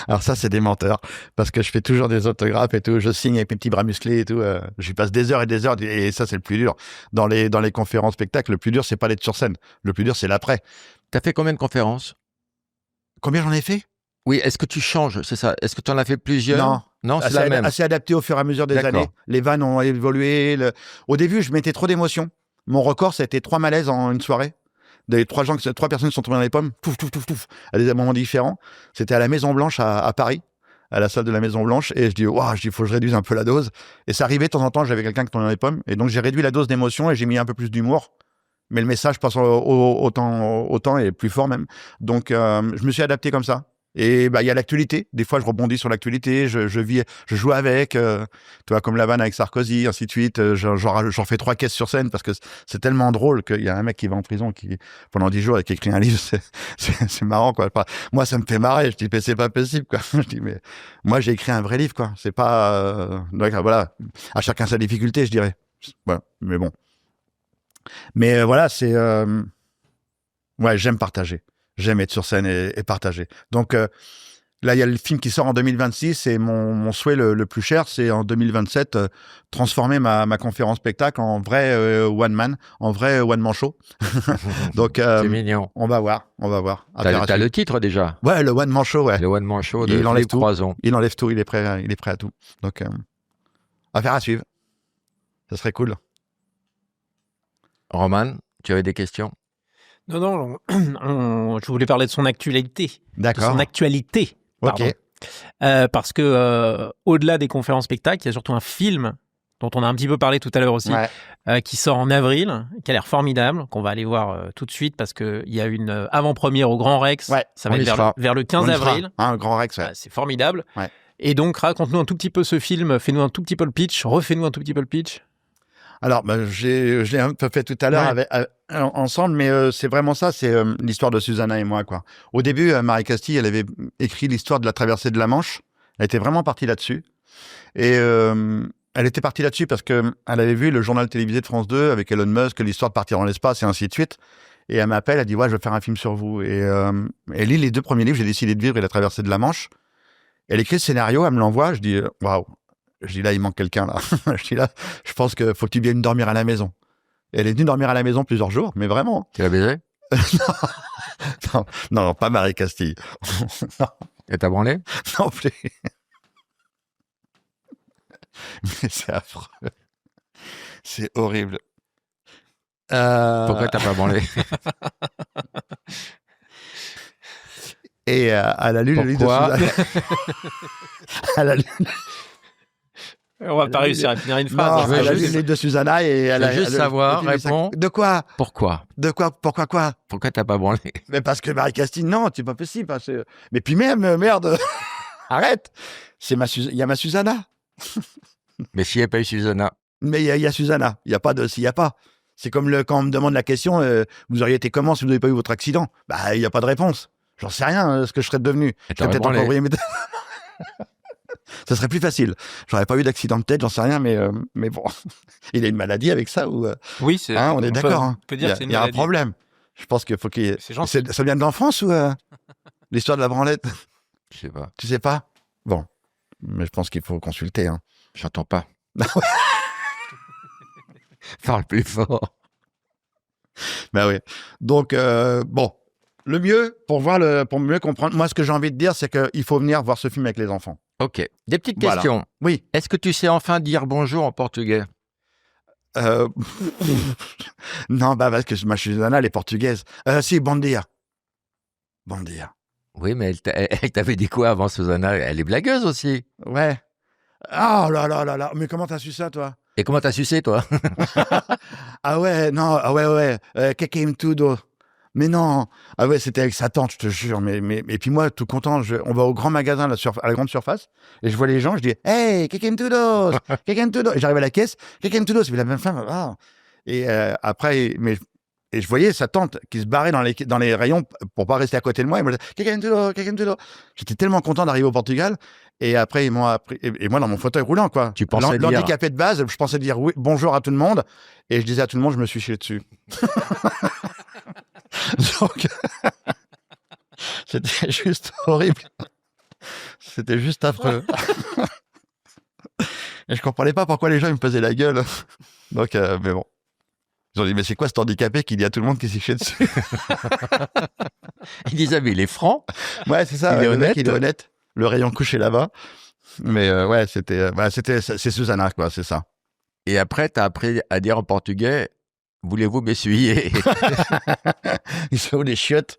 Alors ça, c'est des menteurs, parce que je fais toujours des autographes et tout, je signe avec mes petits bras musclés et tout. J'y passe des heures et ça, c'est le plus dur. Dans les conférences spectacles, le plus dur, c'est pas d'être sur scène. Le plus dur, c'est l'après. T'as fait combien de conférences? Combien j'en ai fait? Oui, est-ce que tu changes, c'est ça? Est-ce que tu en as fait plusieurs? Non, c'est la même. Assez adapté au fur et à mesure des années. Les vannes ont évolué. Au début, je mettais trop d'émotions. Mon record, ça a été 3 malaises en une soirée. Des 3 personnes qui sont tombées dans les pommes, à des moments différents. C'était à la Maison Blanche à Paris, à la salle de la Maison Blanche. Et je dis, faut que je réduise un peu la dose. Et ça arrivait de temps en temps, j'avais quelqu'un qui tombait dans les pommes. Et donc, j'ai réduit la dose d'émotion et j'ai mis un peu plus d'humour. Mais le message passe autant et plus fort même. Donc, je me suis adapté comme ça. Et il y a l'actualité. Des fois, je rebondis sur l'actualité. Je joue avec. Tu vois, comme la vanne avec Sarkozy, ainsi de suite. J'en fais 3 caisses sur scène parce que c'est tellement drôle qu'il y a un mec qui va en prison pendant 10 jours et qui écrit un livre. C'est marrant, quoi. Moi, ça me fait marrer. Je dis, mais c'est pas possible, quoi. Je dis, mais moi, j'ai écrit un vrai livre, quoi. C'est pas. Donc, voilà. À chacun sa difficulté, je dirais. Voilà. Mais bon. Mais voilà, c'est. Ouais, j'aime partager. J'aime être sur scène et partager. Donc là, il y a le film qui sort en 2026 et mon souhait le plus cher, c'est en 2027 transformer ma conférence spectacle en vrai one man, en vrai one man show. Donc c'est mignon. On va voir. T'as le titre déjà. Ouais, le one man show, ouais. Le one man show de il enlève Philippe Croison. Il enlève tout, il est prêt à tout. Donc affaire à suivre. Ça serait cool. Roman, tu avais des questions? Non, je voulais parler de son actualité. D'accord. De son actualité. Pardon. Ok. Parce que au-delà des conférences spectacles, il y a surtout un film dont on a un petit peu parlé tout à l'heure aussi, qui sort en avril, qui a l'air formidable, qu'on va aller voir tout de suite parce qu'il y a une avant-première au Grand Rex. Ouais, ça va être vers le 15 avril. Un Grand Rex, ouais. C'est formidable. Ouais. Et donc, raconte-nous un tout petit peu ce film, fais-nous un tout petit peu le pitch, refais-nous un tout petit peu le pitch. Alors, je l'ai un peu fait tout à l'heure ensemble, mais c'est vraiment ça, c'est l'histoire de Susanna et moi, quoi. Au début, Marie Castille, elle avait écrit l'histoire de la traversée de la Manche. Elle était vraiment partie là-dessus. Et elle était partie là-dessus parce qu'elle avait vu le journal télévisé de France 2 avec Elon Musk, l'histoire de partir dans l'espace et ainsi de suite. Et elle m'appelle, elle dit, ouais, je veux faire un film sur vous. Et elle lit les 2 premiers livres, J'ai décidé de vivre et la traversée de la Manche. Elle écrit le scénario, elle me l'envoie, je dis, waouh. Je dis là, il manque quelqu'un là. Je dis là, je pense qu'il faut que tu viennes dormir à la maison. Et elle est venue dormir à la maison plusieurs jours, mais vraiment. Tu l'as baisé? non, pas Marie Castille. Non. Et t'as branlé? Non plus. Mais c'est affreux. C'est horrible. Pourquoi t'as pas branlé? Et elle a lu le livre de Susanna. Elle a lu... On va pas réussir à finir une phrase. Non, elle a lu le livre de Susanna et elle a juste savoir, réponds. De quoi? Pourquoi? Pourquoi quoi? Pourquoi t'as pas branlé? Mais parce que Marie Castille, non, c'est pas possible. Mais puis même, merde, arrête. Il y a ma Susanna. Mais s'il n'y a pas eu Susanna? Mais il y a Susanna. Il n'y a pas de s'il n'y a pas. C'est comme quand on me demande la question, vous auriez été comment si vous n'avez pas eu votre accident? Bah, il n'y a pas de réponse. J'en sais rien, ce que je serais devenu. J'aurais peut-être encore brillé, mais... Ça serait plus facile. J'aurais pas eu d'accident de tête, j'en sais rien, mais bon. Il a une maladie avec ça ou Oui, c'est. on est d'accord. On peut dire que c'est une il y a un maladie. problème. Je pense qu'il faut qu'il y ait. C'est gentil. Ça vient de l'enfance ou l'histoire de la branlette? Je sais pas. Tu sais pas? Bon, mais je pense qu'il faut consulter. Hein. J'entends pas. Parle plus fort. Ben oui. Donc bon, le mieux pour mieux comprendre. Moi, ce que j'ai envie de dire, c'est qu'il faut venir voir ce film avec les enfants. Ok. Des petites Voilà. questions. Oui. Est-ce que tu sais enfin dire bonjour en portugais? Non, parce que ma Susanna, elle est portugaise. Si, bon dia. Bon dia. Oui, mais elle t'avait dit quoi avant, Susanna? Elle est blagueuse aussi. Ouais. Oh là là là là. Mais comment t'as su ça, toi? Et comment t'as sucé, toi? Ah ouais, non, ouais. Que came tudo. Mais non. Ah ouais, c'était avec sa tante, je te jure. Et puis moi, tout content, on va au grand magasin, à la grande surface, et je vois les gens, je dis, hey, que came tudo. Que came tudo. Et j'arrive à la caisse, que came tudo. C'est la même femme. Ah. Et après, et je voyais sa tante qui se barrait dans les rayons pour pas rester à côté de moi. Et moi, que came tudo. J'étais tellement content d'arriver au Portugal. Et après, ils m'ont appris. Et moi, dans mon fauteuil roulant, quoi. Tu pensais dire... L'handicapé de base, je pensais dire oui, bonjour à tout le monde. Et je disais à tout le monde, je me suis chié dessus. Donc, c'était juste horrible. C'était juste affreux. Et je comprenais pas pourquoi les gens ils me faisaient la gueule. Donc, mais bon. Ils ont dit, mais c'est quoi cet handicapé qui dit à tout le monde qu'il s'est chié dessus? Ils disaient, mais il est franc. Ouais, c'est ça. Il est le honnête. mec, il est honnête. Le rayon couché là-bas. Mais ouais, c'est Susanna, quoi, c'est ça. Et après, t'as appris à dire en portugais, Voulez-vous m'essuyer? Il se où les chiottes.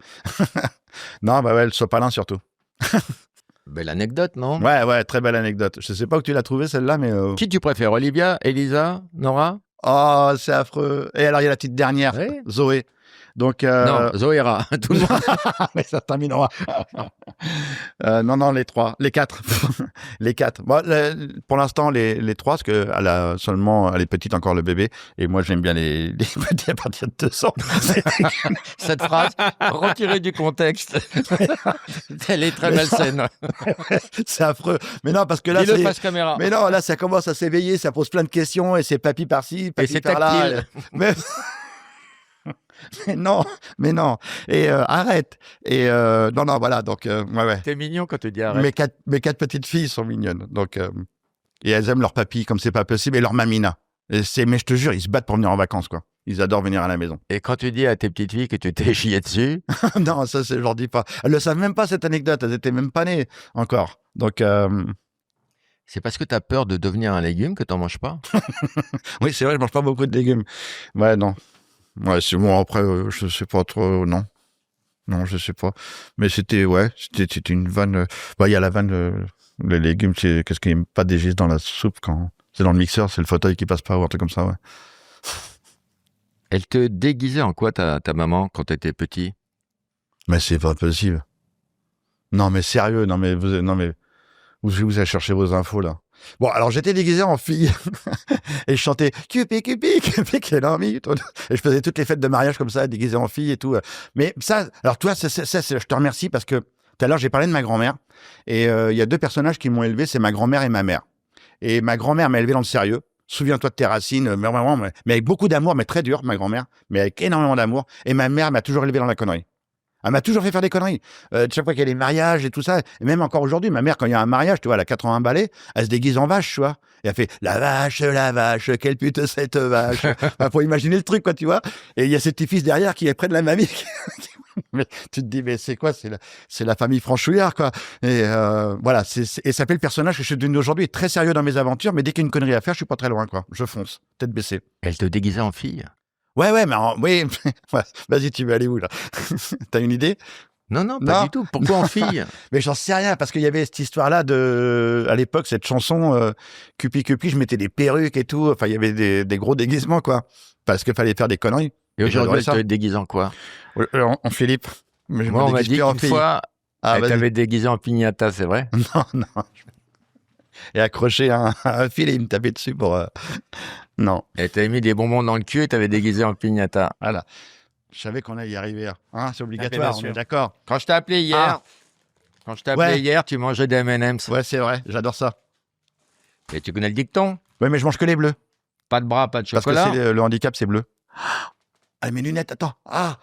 Non, bah ouais, le sopalin surtout. Belle anecdote, non? Ouais, très belle anecdote. Je sais pas où tu l'as trouvée celle-là, mais. Qui tu préfères, Olivia, Elisa, Nora? Oh, c'est affreux. Et alors, il y a la petite dernière, Oui. Zoé. Donc, Non, Zoéra, tout le monde. mais ça terminera. Non, les 3, les 4. Les 4. Bon, pour l'instant, les 3, parce qu'elle a seulement, elle est petite encore, le bébé. Et moi, j'aime bien les petits à partir de 200. Cette phrase, retirée du contexte, elle est très malsaine. C'est affreux. Mais non, parce que là, Dis-le face caméra. mais non, là, ça commence à s'éveiller, ça pose plein de questions, et c'est papy par-ci, Et papy c'est par-là. tactile. Mais non. Et arrête. Et non, voilà. Donc, ouais. T'es mignon quand tu dis arrête. Mes 4 petites filles sont mignonnes. Donc, et elles aiment leur papy comme c'est pas possible, et leur mamina. Mais je te jure, ils se battent pour venir en vacances, quoi. Ils adorent venir à la maison. Et quand tu dis à tes petites filles que tu t'es chié dessus, Non, ça, je leur dis pas. Elles le savent même pas, cette anecdote. Elles étaient même pas nées encore. Donc, c'est parce que tu as peur de devenir un légume que tu n'en manges pas? oui, c'est vrai, je mange pas beaucoup de légumes. Ouais, non. Ouais, c'est bon, après, je sais pas trop, non. Non, je sais pas. Mais c'était une vanne. Bah, il y a la vanne, les légumes, qu'est-ce qui n'est pas dégiste dans la soupe quand c'est dans le mixeur, c'est le fauteuil qui passe pas ou un truc comme ça, ouais. Elle te déguisait en quoi, ta maman, quand tu étais petit? Mais c'est pas possible. Non, mais sérieux, vous allez chercher vos infos, là. Bon, alors j'étais déguisé en fille et je chantais Cupid, quel ami. Et je faisais toutes les fêtes de mariage comme ça, déguisé en fille et tout. Mais ça, alors toi, je te remercie parce que tout à l'heure j'ai parlé de ma grand-mère et il y a 2 personnages qui m'ont élevé, c'est ma grand-mère et ma mère. Et ma grand-mère m'a élevé dans le sérieux. Souviens-toi de tes racines, mais avec beaucoup d'amour, mais très dur, ma grand-mère, mais avec énormément d'amour. Et ma mère m'a toujours élevé dans la connerie. Elle m'a toujours fait faire des conneries. Chaque fois qu'il y a des mariages et tout ça, et même encore aujourd'hui, ma mère, quand il y a un mariage, tu vois, elle a 80 balais, elle se déguise en vache, tu vois. Et elle fait la vache, quelle pute cette vache. Enfin, faut imaginer le truc, quoi, tu vois. Et il y a ces petits-fils derrière qui est près de la mamie. Mais tu te dis, mais c'est quoi? C'est la famille Franchouillard, quoi. Et voilà, et ça s'appelle le personnage que je suis devenu aujourd'hui, très sérieux dans mes aventures, mais dès qu'il y a une connerie à faire, je suis pas très loin, quoi. Je fonce, tête baissée. Elle te déguisait en fille? Ouais, mais oui. Ouais. Vas-y, tu veux aller où, là? T'as une idée? Non, pas du tout. Pourquoi en fille? Mais j'en sais rien, parce qu'il y avait cette histoire-là à l'époque, cette chanson, Cupi, je mettais des perruques et tout. Enfin, il y avait des gros déguisements, quoi. Parce qu'il fallait faire des conneries. Et aujourd'hui, elle te déguise en quoi? En Philippe. Mais je Moi, on m'a dit en qu'une fille. fois, elle vas-y. t'avait déguisé en pignata, c'est vrai? Non. Et accroché à un fil et il me tapait dessus pour... Non. Elle t'avait mis des bonbons dans le cul et t'avais déguisé en pignata. Voilà. Je savais qu'on allait y arriver. Hein, c'est bien obligatoire, on sûr. est d'accord. Quand je t'ai appelé hier, Ouais. tu mangeais des M&M's. Ouais, c'est vrai, j'adore ça. Et tu connais le dicton? Ouais, mais je mange que les bleus. Pas de bras, pas de Parce que chocolat. le handicap, c'est bleu. Ah, mes lunettes, attends. Ah.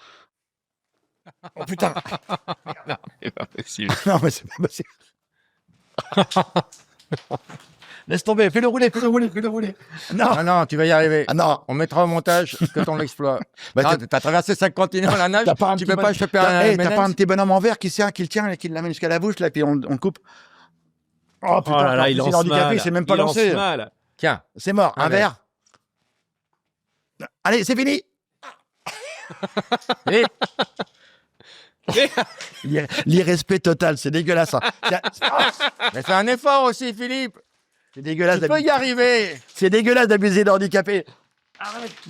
Oh putain. C'est pas possible. Non, mais c'est pas possible. Laisse tomber, fais-le rouler. Non. Non, tu vas y arriver. Ah non. On mettra au montage que ton exploit. Bah, Non, t'as traversé 5 continents la nage, t'as pas un tu petit peux pas choper un T'as M&M's? pas un petit bonhomme en verre qui le tient et qui l'amène jusqu'à la bouche, là, puis on coupe. Oh putain, Oh là là, en il plus, lance est handicapé, mal. il s'est même pas Il lance lancé. mal. Tiens, C'est mort, un Un verre. Allez, c'est fini. et L'irrespect total, c'est dégueulasse. Hein. mais fais un effort aussi, Philippe. C'est dégueulasse. Tu peux y arriver. C'est dégueulasse d'abuser d'handicapés.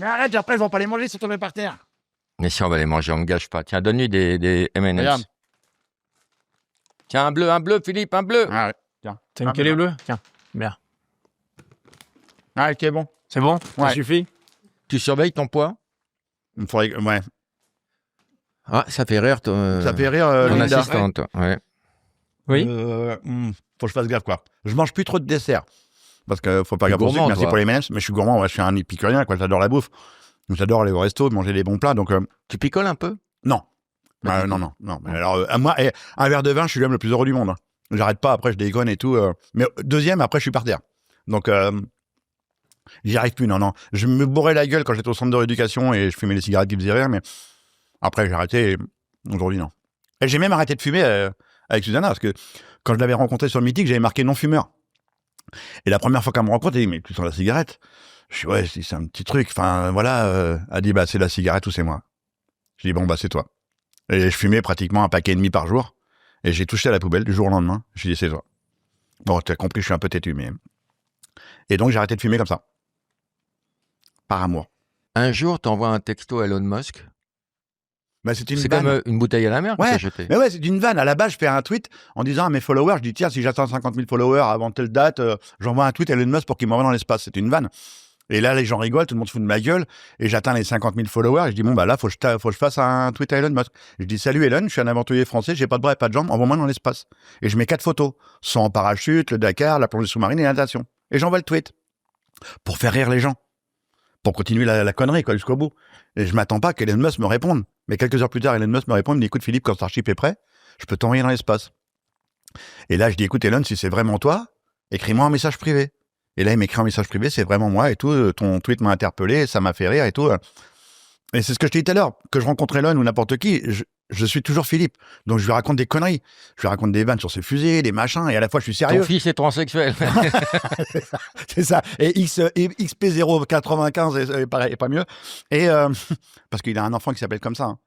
Arrête, après ils vont pas les manger, ils sont tombés par terre. Mais si on va les manger, on ne gâche pas. Tiens, donne-lui des M&M's. Regarde. Tiens, un bleu, Philippe, un bleu. Ah, ouais. Tiens. T'as une queue bleue? Tiens, bien. Ah, ok, bon. C'est bon? Ouais. Ça suffit? Tu surveilles ton poids? Il faudrait... Ouais. Ah, ça fait rire Ça fait rire, ton Linda. assistante. Ouais. Oui. Faut que je fasse gaffe, quoi. Je mange plus trop de dessert. Parce que faut pas T'es gaffe au sucre, gourmand, merci toi. pour les M&M's, mais je suis gourmand, ouais, je suis un épicurien, quoi. J'adore la bouffe. J'adore aller au resto, manger des bons plats, donc Tu picoles un peu? non. Non. Mais alors, moi, un verre de vin, je suis l'homme le plus heureux du monde. Hein. J'arrête pas, après je déconne et tout. Mais deuxième, après je suis par terre. Donc, j'y arrive plus, non. Je me bourrais la gueule quand j'étais au centre de rééducation et je fumais les cigarettes qui me faisaient rire, mais après j'ai arrêté et aujourd'hui, non. Et j'ai même arrêté de fumer avec Susanna, parce que quand je l'avais rencontrée sur le Mythique, j'avais marqué non-fumeur. Et la première fois qu'elle me rencontre, elle dit, mais tu sens la cigarette? Je dis, ouais, c'est un petit truc. Enfin, voilà. Elle dit, bah, c'est la cigarette ou c'est moi. Je dis, bon, bah, c'est toi. Et je fumais pratiquement un paquet et demi par jour. Et j'ai touché à la poubelle du jour au lendemain. Je dis, c'est toi. Bon, t'as compris, je suis un peu têtu, mais... Et donc, j'ai arrêté de fumer comme ça. Par amour. Un jour, t'envoies un texto à Elon Musk. Bah, c'est C'est vanne. comme une bouteille à la mer que Ouais, t'as jetée. mais ouais, c'est une vanne. À la base, je fais un tweet en disant à mes followers, je dis, tiens, si j'atteins 50 000 followers avant telle date, j'envoie un tweet à Elon Musk pour qu'il m'envoie dans l'espace. C'est une vanne. Et là, les gens rigolent, tout le monde se fout de ma gueule, et j'atteins les 50 000 followers, et je dis, bon, bah là, faut que je fasse un tweet à Elon Musk. Je dis, salut Elon, je suis un aventurier français, j'ai pas de bras et pas de jambes, envoie-moi dans l'espace. Et je mets 4 photos. Sans en parachute, le Dakar, la plongée sous-marine et la natation. Et j'envoie le tweet. Pour faire rire les gens. Pour continuer la connerie, quoi, jusqu'au bout. Et je m'attends pas qu'Elon Musk me réponde. Mais quelques heures plus tard, Elon Musk me répond, il me dit, écoute Philippe, quand Starship est prêt, je peux t'envoyer dans l'espace. Et là, je dis, écoute Elon, si c'est vraiment toi, écris-moi un message privé. Et là, il m'écrit un message privé, c'est vraiment moi et tout, ton tweet m'a interpellé, ça m'a fait rire et tout. Et c'est ce que je t'ai dit tout à l'heure, que je rencontre Elon ou n'importe qui, je suis toujours Philippe. Donc je lui raconte des conneries. Je lui raconte des vannes sur ses fusées, des machins, et à la fois je suis sérieux. Ton fils est transsexuel. C'est ça. Et XP095 est pareil, et pas mieux. Et parce qu'il a un enfant qui s'appelle comme ça.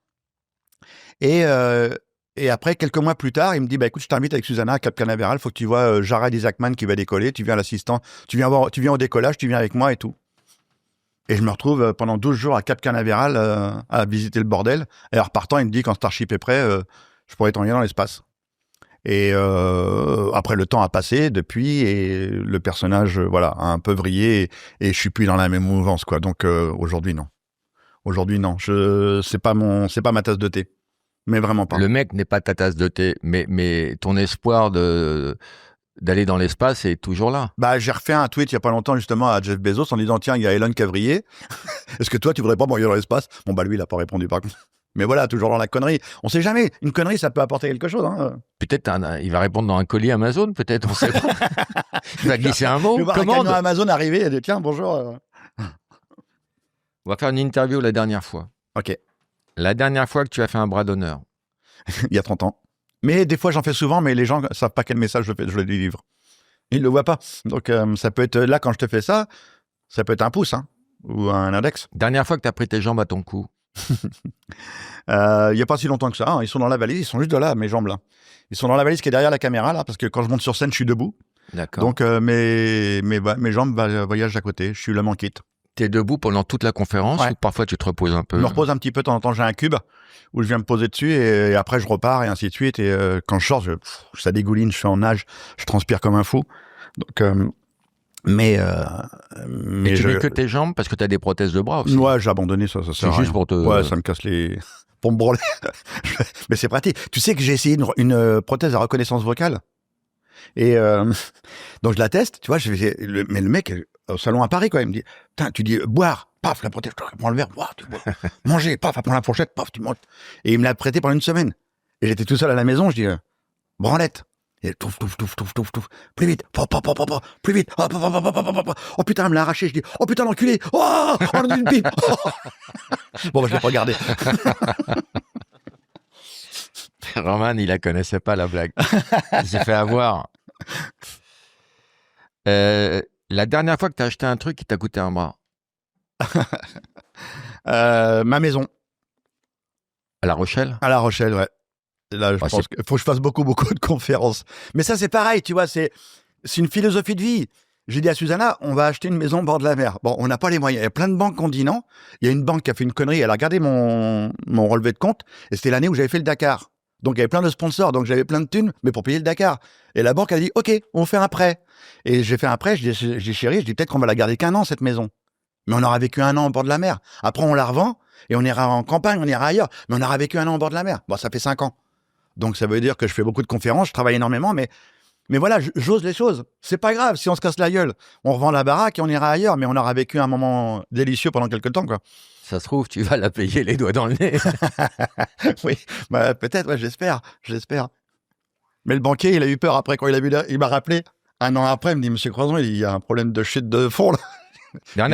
Hein. Et après, quelques mois plus tard, il me dit, bah écoute, je t'invite avec Susanna à Cap Canaveral, faut que tu vois Jared Isaacman qui va décoller, tu viens à l'assistant, tu viens au décollage, tu viens avec moi et tout. Et je me retrouve pendant 12 jours à Cap Canaveral à visiter le bordel. Et en repartant, il me dit, quand Starship est prêt, je pourrais t'envoyer dans l'espace. Et après, le temps a passé depuis, et le personnage, voilà, a un peu vrillé, et je suis plus dans la même mouvance, quoi. Donc aujourd'hui, non. Aujourd'hui, non. C'est pas ma tasse de thé. Mais vraiment pas. Le mec n'est pas ta tasse de thé, mais ton espoir d'aller dans l'espace est toujours là. Bah, j'ai refait un tweet il y a pas longtemps justement à Jeff Bezos en disant, tiens, il y a Elon Cavrier. Est-ce que toi, tu voudrais pas m'envoyer dans l'espace? Bon, bah lui, il a pas répondu par contre. Mais voilà, toujours dans la connerie. On sait jamais. Une connerie, ça peut apporter quelque chose. Hein. Peut-être il va répondre dans un colis Amazon, peut-être, on sait pas. Il va glisser un mot. Je vais voir un Commande. camion Amazon arriver et dire, tiens, bonjour. On va faire une interview la dernière fois. Ok. La dernière fois que tu as fait un bras d'honneur. Il y a 30 ans. Mais des fois, j'en fais souvent, mais les gens savent pas quel message je le délivre. Ils le voient pas. Donc, ça peut être là, quand je te fais ça, ça peut être un pouce, hein, ou un index. Dernière fois que tu as pris tes jambes à ton cou. Il y a pas si longtemps que ça. Hein. Ils sont dans la valise. Ils sont juste de là, mes jambes là. Ils sont dans la valise qui est derrière la caméra là, parce que quand je monte sur scène, je suis debout. D'accord. Donc, mes jambes voyagent à côté. Je suis le manquite. Tu es debout pendant toute la conférence Ouais. ou parfois tu te reposes un peu? Je me repose un petit peu de temps en temps. J'ai un cube où je viens me poser dessus et après je repars et ainsi de suite. Et quand je sors, ça dégouline, je suis en nage, je transpire comme un fou. Donc, mais Et tu mets que tes jambes parce que tu as des prothèses de bras aussi. Ouais, j'ai abandonné ça. C'est sert à juste rien. pour te. Ouais, ça me casse les. Pour me branler. Mais c'est pratique. Tu sais que j'ai essayé une prothèse à reconnaissance vocale. Et donc je la teste, tu vois, mais le mec au salon à Paris, quoi, il me dit, putain, tu dis boire, paf, la prothèse, tu prends le verre, boire, tu bois, manger, paf, prends la fourchette, paf, tu manges. Et il me l'a prêté pendant une semaine. Et j'étais tout seul à la maison, je dis, branlette. Et touf, plus vite, plus vite, oh putain, elle me l'a arraché, je dis, oh putain, l'enculé, oh, on a une pipe. Bon, bah, je l'ai pas regardé. Roman, il la connaissait pas, la blague. Il s'est fait avoir. La dernière fois que tu as acheté un truc qui t'a coûté un bras. Ma maison. À La Rochelle? À La Rochelle, ouais. Là, je pense qu'il faut que je fasse beaucoup de conférences. Mais ça, c'est pareil, tu vois, c'est une philosophie de vie. J'ai dit à Susanna, on va acheter une maison au bord de la mer. Bon, on n'a pas les moyens. Il y a plein de banques qui ont dit non. Il y a une banque qui a fait une connerie. Elle a regardé mon relevé de compte et c'était l'année où j'avais fait le Dakar. Donc, il y avait plein de sponsors. Donc, j'avais plein de thunes, mais pour payer le Dakar. Et la banque a dit, OK, on fait un prêt. Et j'ai fait un prêt. Je dis chérie, peut-être qu'on va la garder qu'un an, cette maison. Mais on aura vécu un an au bord de la mer. Après, on la revend et on ira en campagne, on ira ailleurs. Mais on aura vécu un an au bord de la mer. Bon, ça fait 5 ans. Donc, ça veut dire que je fais beaucoup de conférences, je travaille énormément, mais voilà, j'ose les choses. C'est pas grave si on se casse la gueule. On revend la baraque et on ira ailleurs, mais on aura vécu un moment délicieux pendant quelques temps, quoi. Ça se trouve, tu vas la payer les doigts dans le nez. Oui, bah, peut-être, ouais, j'espère. Mais le banquier, il a eu peur après quand il m'a rappelé. Un an après, il me dit, Monsieur Croison, il y a un problème de chute de fond, là. La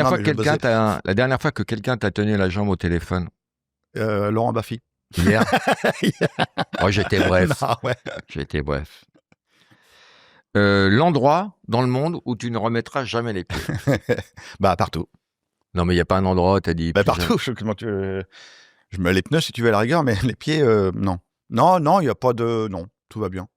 dernière fois que quelqu'un t'a tenu la jambe au téléphone. Laurent Baffy. Hier. Oh, j'étais bref. Non, ouais. J'étais bref. L'endroit dans le monde où tu ne remettras jamais les pieds. Bah, partout. Non, mais il n'y a pas un endroit où tu as dit... Bah, partout. Je mets les pneus si tu veux à la rigueur, mais les pieds, non. Non, il n'y a pas de... Non, tout va bien.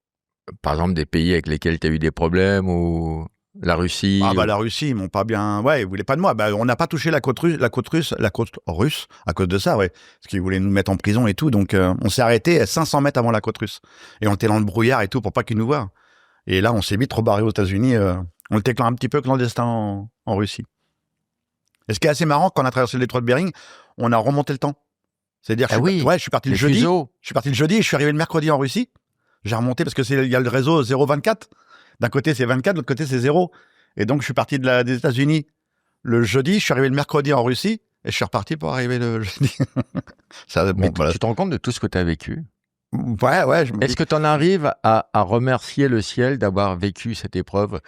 Par exemple, des pays avec lesquels tu as eu des problèmes ou la Russie. Ah, bah, la Russie, ils m'ont pas bien. Ouais, ils voulaient pas de moi. Bah, on n'a pas touché la côte russe à cause de ça, ouais. Parce qu'ils voulaient nous mettre en prison et tout. Donc, on s'est arrêté à 500 mètres avant la côte russe. Et on était dans le brouillard et tout pour pas qu'ils nous voient. Et là, on s'est vite rebarré aux États-Unis. On était un petit peu clandestin en Russie. Et ce qui est assez marrant, quand on a traversé le détroit de Bering, on a remonté le temps. C'est-à-dire, je suis parti le jeudi. Je suis parti le jeudi et je suis arrivé le mercredi en Russie. J'ai remonté parce que il y a le réseau 024. D'un côté, c'est 24, de l'autre côté, c'est 0. Et donc, je suis parti des États-Unis le jeudi, je suis arrivé le mercredi en Russie et je suis reparti pour arriver le jeudi. Ça, bon, voilà. Tu te rends compte de tout ce que tu as vécu? Ouais. Est-ce que tu en arrives à remercier le ciel d'avoir vécu cette épreuve?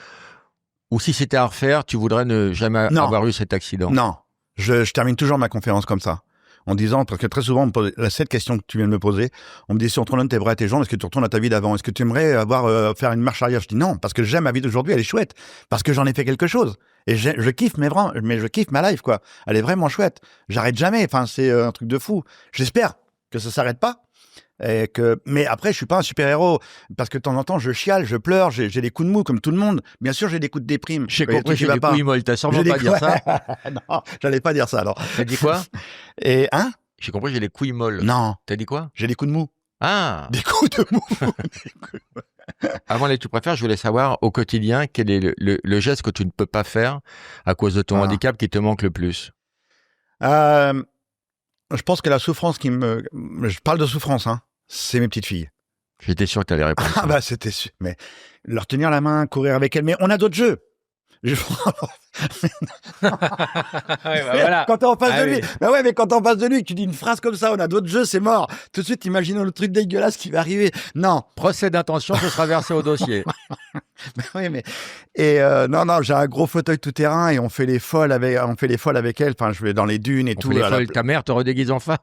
Ou si c'était à refaire, tu voudrais ne jamais avoir eu cet accident? Non. Je termine toujours ma conférence comme ça. En disant, parce que très souvent, on me pose cette question que tu viens de me poser, on me dit, si on te redonne tes bras et tes jambes, est-ce que tu retournes à ta vie d'avant? Est-ce que tu aimerais faire une marche arrière? Je dis non, parce que j'aime ma vie d'aujourd'hui, elle est chouette. Parce que j'en ai fait quelque chose. Et je kiffe mes bras, mais je kiffe ma life, quoi. Elle est vraiment chouette. J'arrête jamais. Enfin, c'est un truc de fou. J'espère que ça s'arrête pas. Mais après, je suis pas un super-héros. Parce que de temps en temps, je chiale, je pleure, j'ai des coups de mou comme tout le monde. Bien sûr, j'ai des coups de déprime. J'ai compris, j'ai des couilles molles. T'as sûrement pas dire ça. Non, j'allais pas dire ça, alors. T'as dit quoi? Et, hein? J'ai compris, j'ai les couilles molles. Non. T'as dit quoi? J'ai des coups de mou. Ah! Des coups de mou. Avant les tu préfères, je voulais savoir au quotidien quel est le geste que tu ne peux pas faire à cause de ton handicap qui te manque le plus. Je pense que la souffrance je parle de souffrance, hein. C'est mes petites filles. J'étais sûr que tu allais répondre. Ah bah c'était sûr. Mais leur tenir la main, courir avec elles. Mais on a d'autres jeux. Voilà. Quand t'es en face de lui. Bah ouais, mais quand t'es en face de lui, tu dis une phrase comme ça, on a d'autres jeux, c'est mort. Tout de suite, imaginons le truc dégueulasse qui va arriver. Non. Procès d'intention, ce sera versé au dossier. Oui, mais non, j'ai un gros fauteuil tout terrain et on fait les folles avec elle. Enfin, je vais dans les dunes et tout. Les folles, ta mère te redéguise en femme.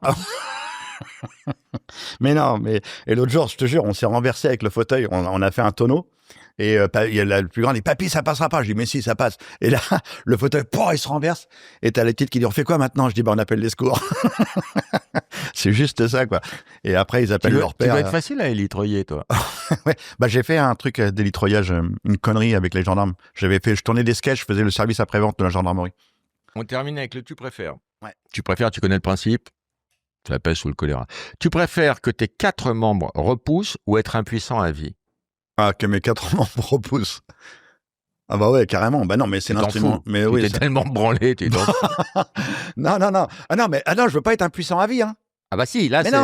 Mais non, et l'autre jour, je te jure, on s'est renversé avec le fauteuil. On a fait un tonneau. Et il y a le plus grand dit, papy, ça passera pas. Je dis, mais si, ça passe. Et là, le fauteuil, il se renverse. Et t'as la petite qui dit, on fait quoi maintenant? Je dis, on appelle les secours. C'est juste ça, quoi. Et après, ils appellent leur père. Tu dois être facile à élitroyer, toi. Ouais. Bah, j'ai fait un truc d'élitroyage, une connerie avec les gendarmes. Je tournais des sketchs, je faisais le service après-vente de la gendarmerie. On termine avec le tu préfères. Ouais. Tu préfères, tu connais le principe. C'est la peste ou le choléra. Tu préfères que tes 4 membres repoussent ou être impuissant à vie? Ah, que mes 4 membres repoussent. Ah bah ouais, carrément. Bah non, mais c'est l'instrument. Mais oui, t'es tellement branlé, t'es dans... Non. Ah non, je veux pas être impuissant à vie, hein. Ah bah si, là mais c'est...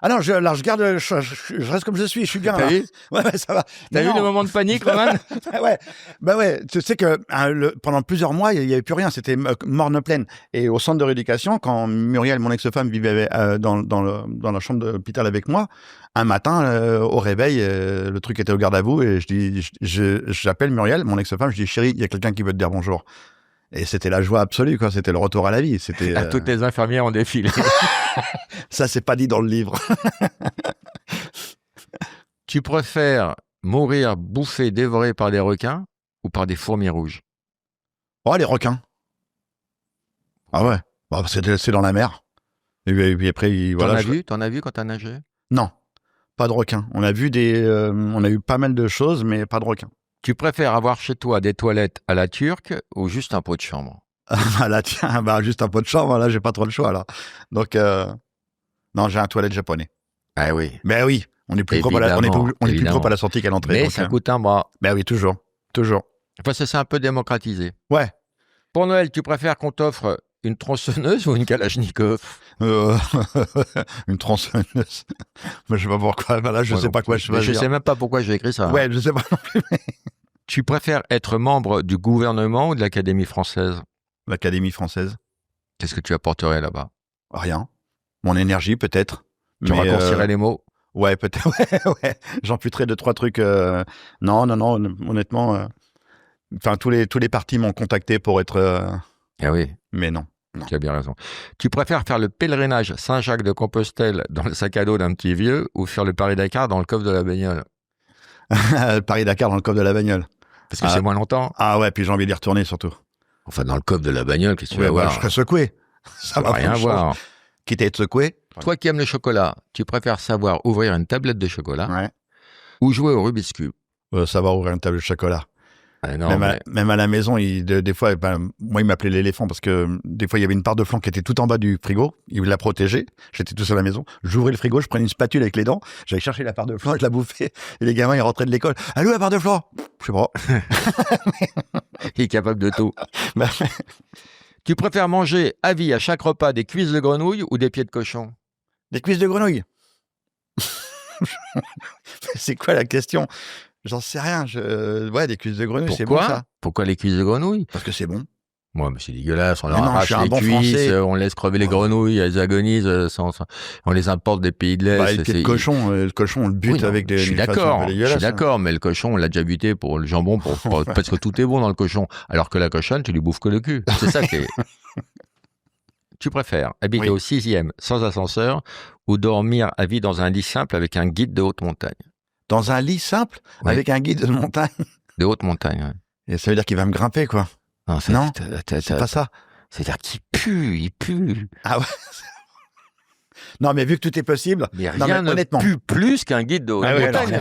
non, je garde, je reste comme je suis bien. T'as vu? Ouais, ça va. T'as vu le moment de panique, Roman? Ouais. Bah ouais, tu sais que pendant plusieurs mois, il y avait plus rien, c'était morne pleine. Et au centre de rééducation, quand Muriel, mon ex-femme, vivait dans la chambre d'hôpital avec moi, un matin, au réveil, le truc était au garde à vous et j'appelle Muriel, mon ex-femme, je dis, chérie, il y a quelqu'un qui veut te dire bonjour. Et c'était la joie absolue, quoi. C'était le retour à la vie. C'était toutes les infirmières ont défilé. Ça, c'est pas dit dans le livre. Tu préfères mourir bouffé, dévoré par des requins ou par des fourmis rouges? Oh, les requins. Ah ouais. Bah, c'est dans la mer. Et puis après, voilà. T'en as vu quand t'as nagé? Non, pas de requins. On a eu pas mal de choses, mais pas de requins. Tu préfères avoir chez toi des toilettes à la turque ou juste un pot de chambre? Là, tiens, juste un pot de chambre, là, j'ai pas trop le choix, là. Donc, non, j'ai un toilette japonais. Ah oui. Ben oui, on est plus propre à la sortie qu'à l'entrée. Mais donc, ça coûte un bras. Ben oui, toujours. Enfin, ça s'est un peu démocratisé. Ouais. Pour Noël, tu préfères qu'on t'offre une tronçonneuse ou une Kalachnikov? Une tronçonneuse. Mais je sais pas pourquoi. Voilà, je sais pas quoi je vais dire. Je sais même pas pourquoi j'ai écrit ça. Ouais, je sais pas non plus. Mais... Tu préfères être membre du gouvernement ou de l'Académie française? L'Académie française. Qu'est-ce que tu apporterais là-bas? Rien. Mon énergie, peut-être. Tu raccourcirais les mots? Ouais, peut-être. Ouais. J'amputerais 2-3 trucs. Non, honnêtement. Enfin, tous les partis m'ont contacté pour être. Ah oui. Mais non. Tu as bien raison. Tu préfères faire le pèlerinage Saint-Jacques de Compostelle dans le sac à dos d'un petit vieux ou faire le Paris-Dakar dans le coffre de la bagnole? Paris-Dakar dans le coffre de la bagnole. Parce que c'est moins longtemps. Ah ouais, puis j'ai envie d'y retourner surtout. Enfin, dans le coffre de la bagnole, qu'est-ce que tu vas Je voir? serais secoué. Ça va rien voir. Quitte à être secoué. Toi qui aimes le chocolat, tu préfères savoir ouvrir une tablette de chocolat Ouais. ou jouer au Rubik's Cube? Ça va ouvrir une table de chocolat. Ah non, Même à la maison, des fois, moi, il m'appelait l'éléphant parce que des fois, il y avait une part de flan qui était tout en bas du frigo. Il l'a protégée. J'étais tout seul à la maison. J'ouvrais le frigo, je prenais une spatule avec les dents. J'allais chercher la part de flan, je la bouffais. Et les gamins, ils rentraient de l'école. Allô, la part de flan? Je sais pas. Il est capable de tout. Tu préfères manger à vie à chaque repas des cuisses de grenouille ou des pieds de cochon? Des cuisses de grenouille. C'est quoi la question? J'en sais rien. Ouais, des cuisses de grenouille, c'est bon ça. Pourquoi les cuisses de grenouille? Parce que c'est bon. Moi, mais c'est dégueulasse. On Mais leur non, arrache je suis un les bon cuisses, Français. on laisse crever les grenouilles, elles agonisent, on les importe des pays de l'Est. Bah, le pied de cochon, le cochon, on le bute Oui, non, avec des. Je suis d'accord, mais le cochon, on l'a déjà buté pour le jambon, parce que tout est bon dans le cochon. Alors que la cochonne, tu lui bouffes que le cul. C'est ça qui est. Tu préfères habiter au 6e sans ascenseur ou dormir à vie dans un lit simple avec un guide de haute montagne? Dans un lit simple avec un guide de montagne. De haute montagne, oui. Et ça veut dire qu'il va me grimper, quoi. Non, c'est pas ça. C'est-à-dire qu'il pue, il pue. Ah ouais. Non, mais vu que tout est possible. Mais rien ne pue plus qu'un guide de haute montagne.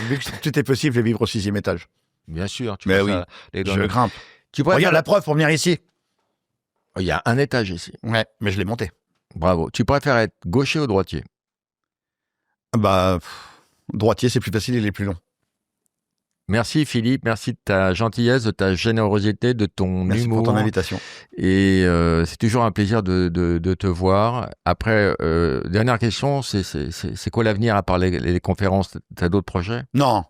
Vu que tout est possible, je vais vivre au 6e étage. Bien sûr. Mais oui, je grimpe. Regarde la preuve pour venir ici. Il y a un étage ici. Ouais, mais je l'ai monté. Bravo. Tu préfères être gaucher ou droitier? Bah, droitier, c'est plus facile, il est plus long. Merci Philippe, merci de ta gentillesse, de ta générosité, de ton humour. Merci pour ton invitation. Et c'est toujours un plaisir de te voir. Après, dernière question, c'est quoi l'avenir à part les conférences? T'as d'autres projets? Non.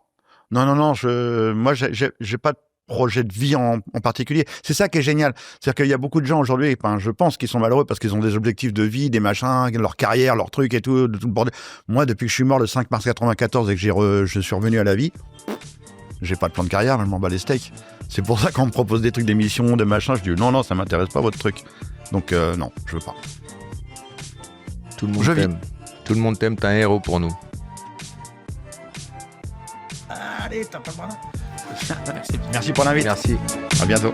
Moi, j'ai pas de projet de vie en particulier. C'est ça qui est génial. C'est-à-dire qu'il y a beaucoup de gens aujourd'hui, je pense, qui sont malheureux parce qu'ils ont des objectifs de vie, des machins, leur carrière, leur truc et tout le bordel. Moi, depuis que je suis mort le 5 mars 94 et que je suis revenu à la vie, j'ai pas de plan de carrière, je m'en bats les steaks. C'est pour ça qu'on me propose des trucs d'émission, de machin, je dis non, ça m'intéresse pas votre truc. Donc non, je veux pas. Tout le monde t'aime. Tout le monde t'aime, t'es un héros pour nous. Allez, t'as pas le Merci pour l'invite. Merci. À bientôt.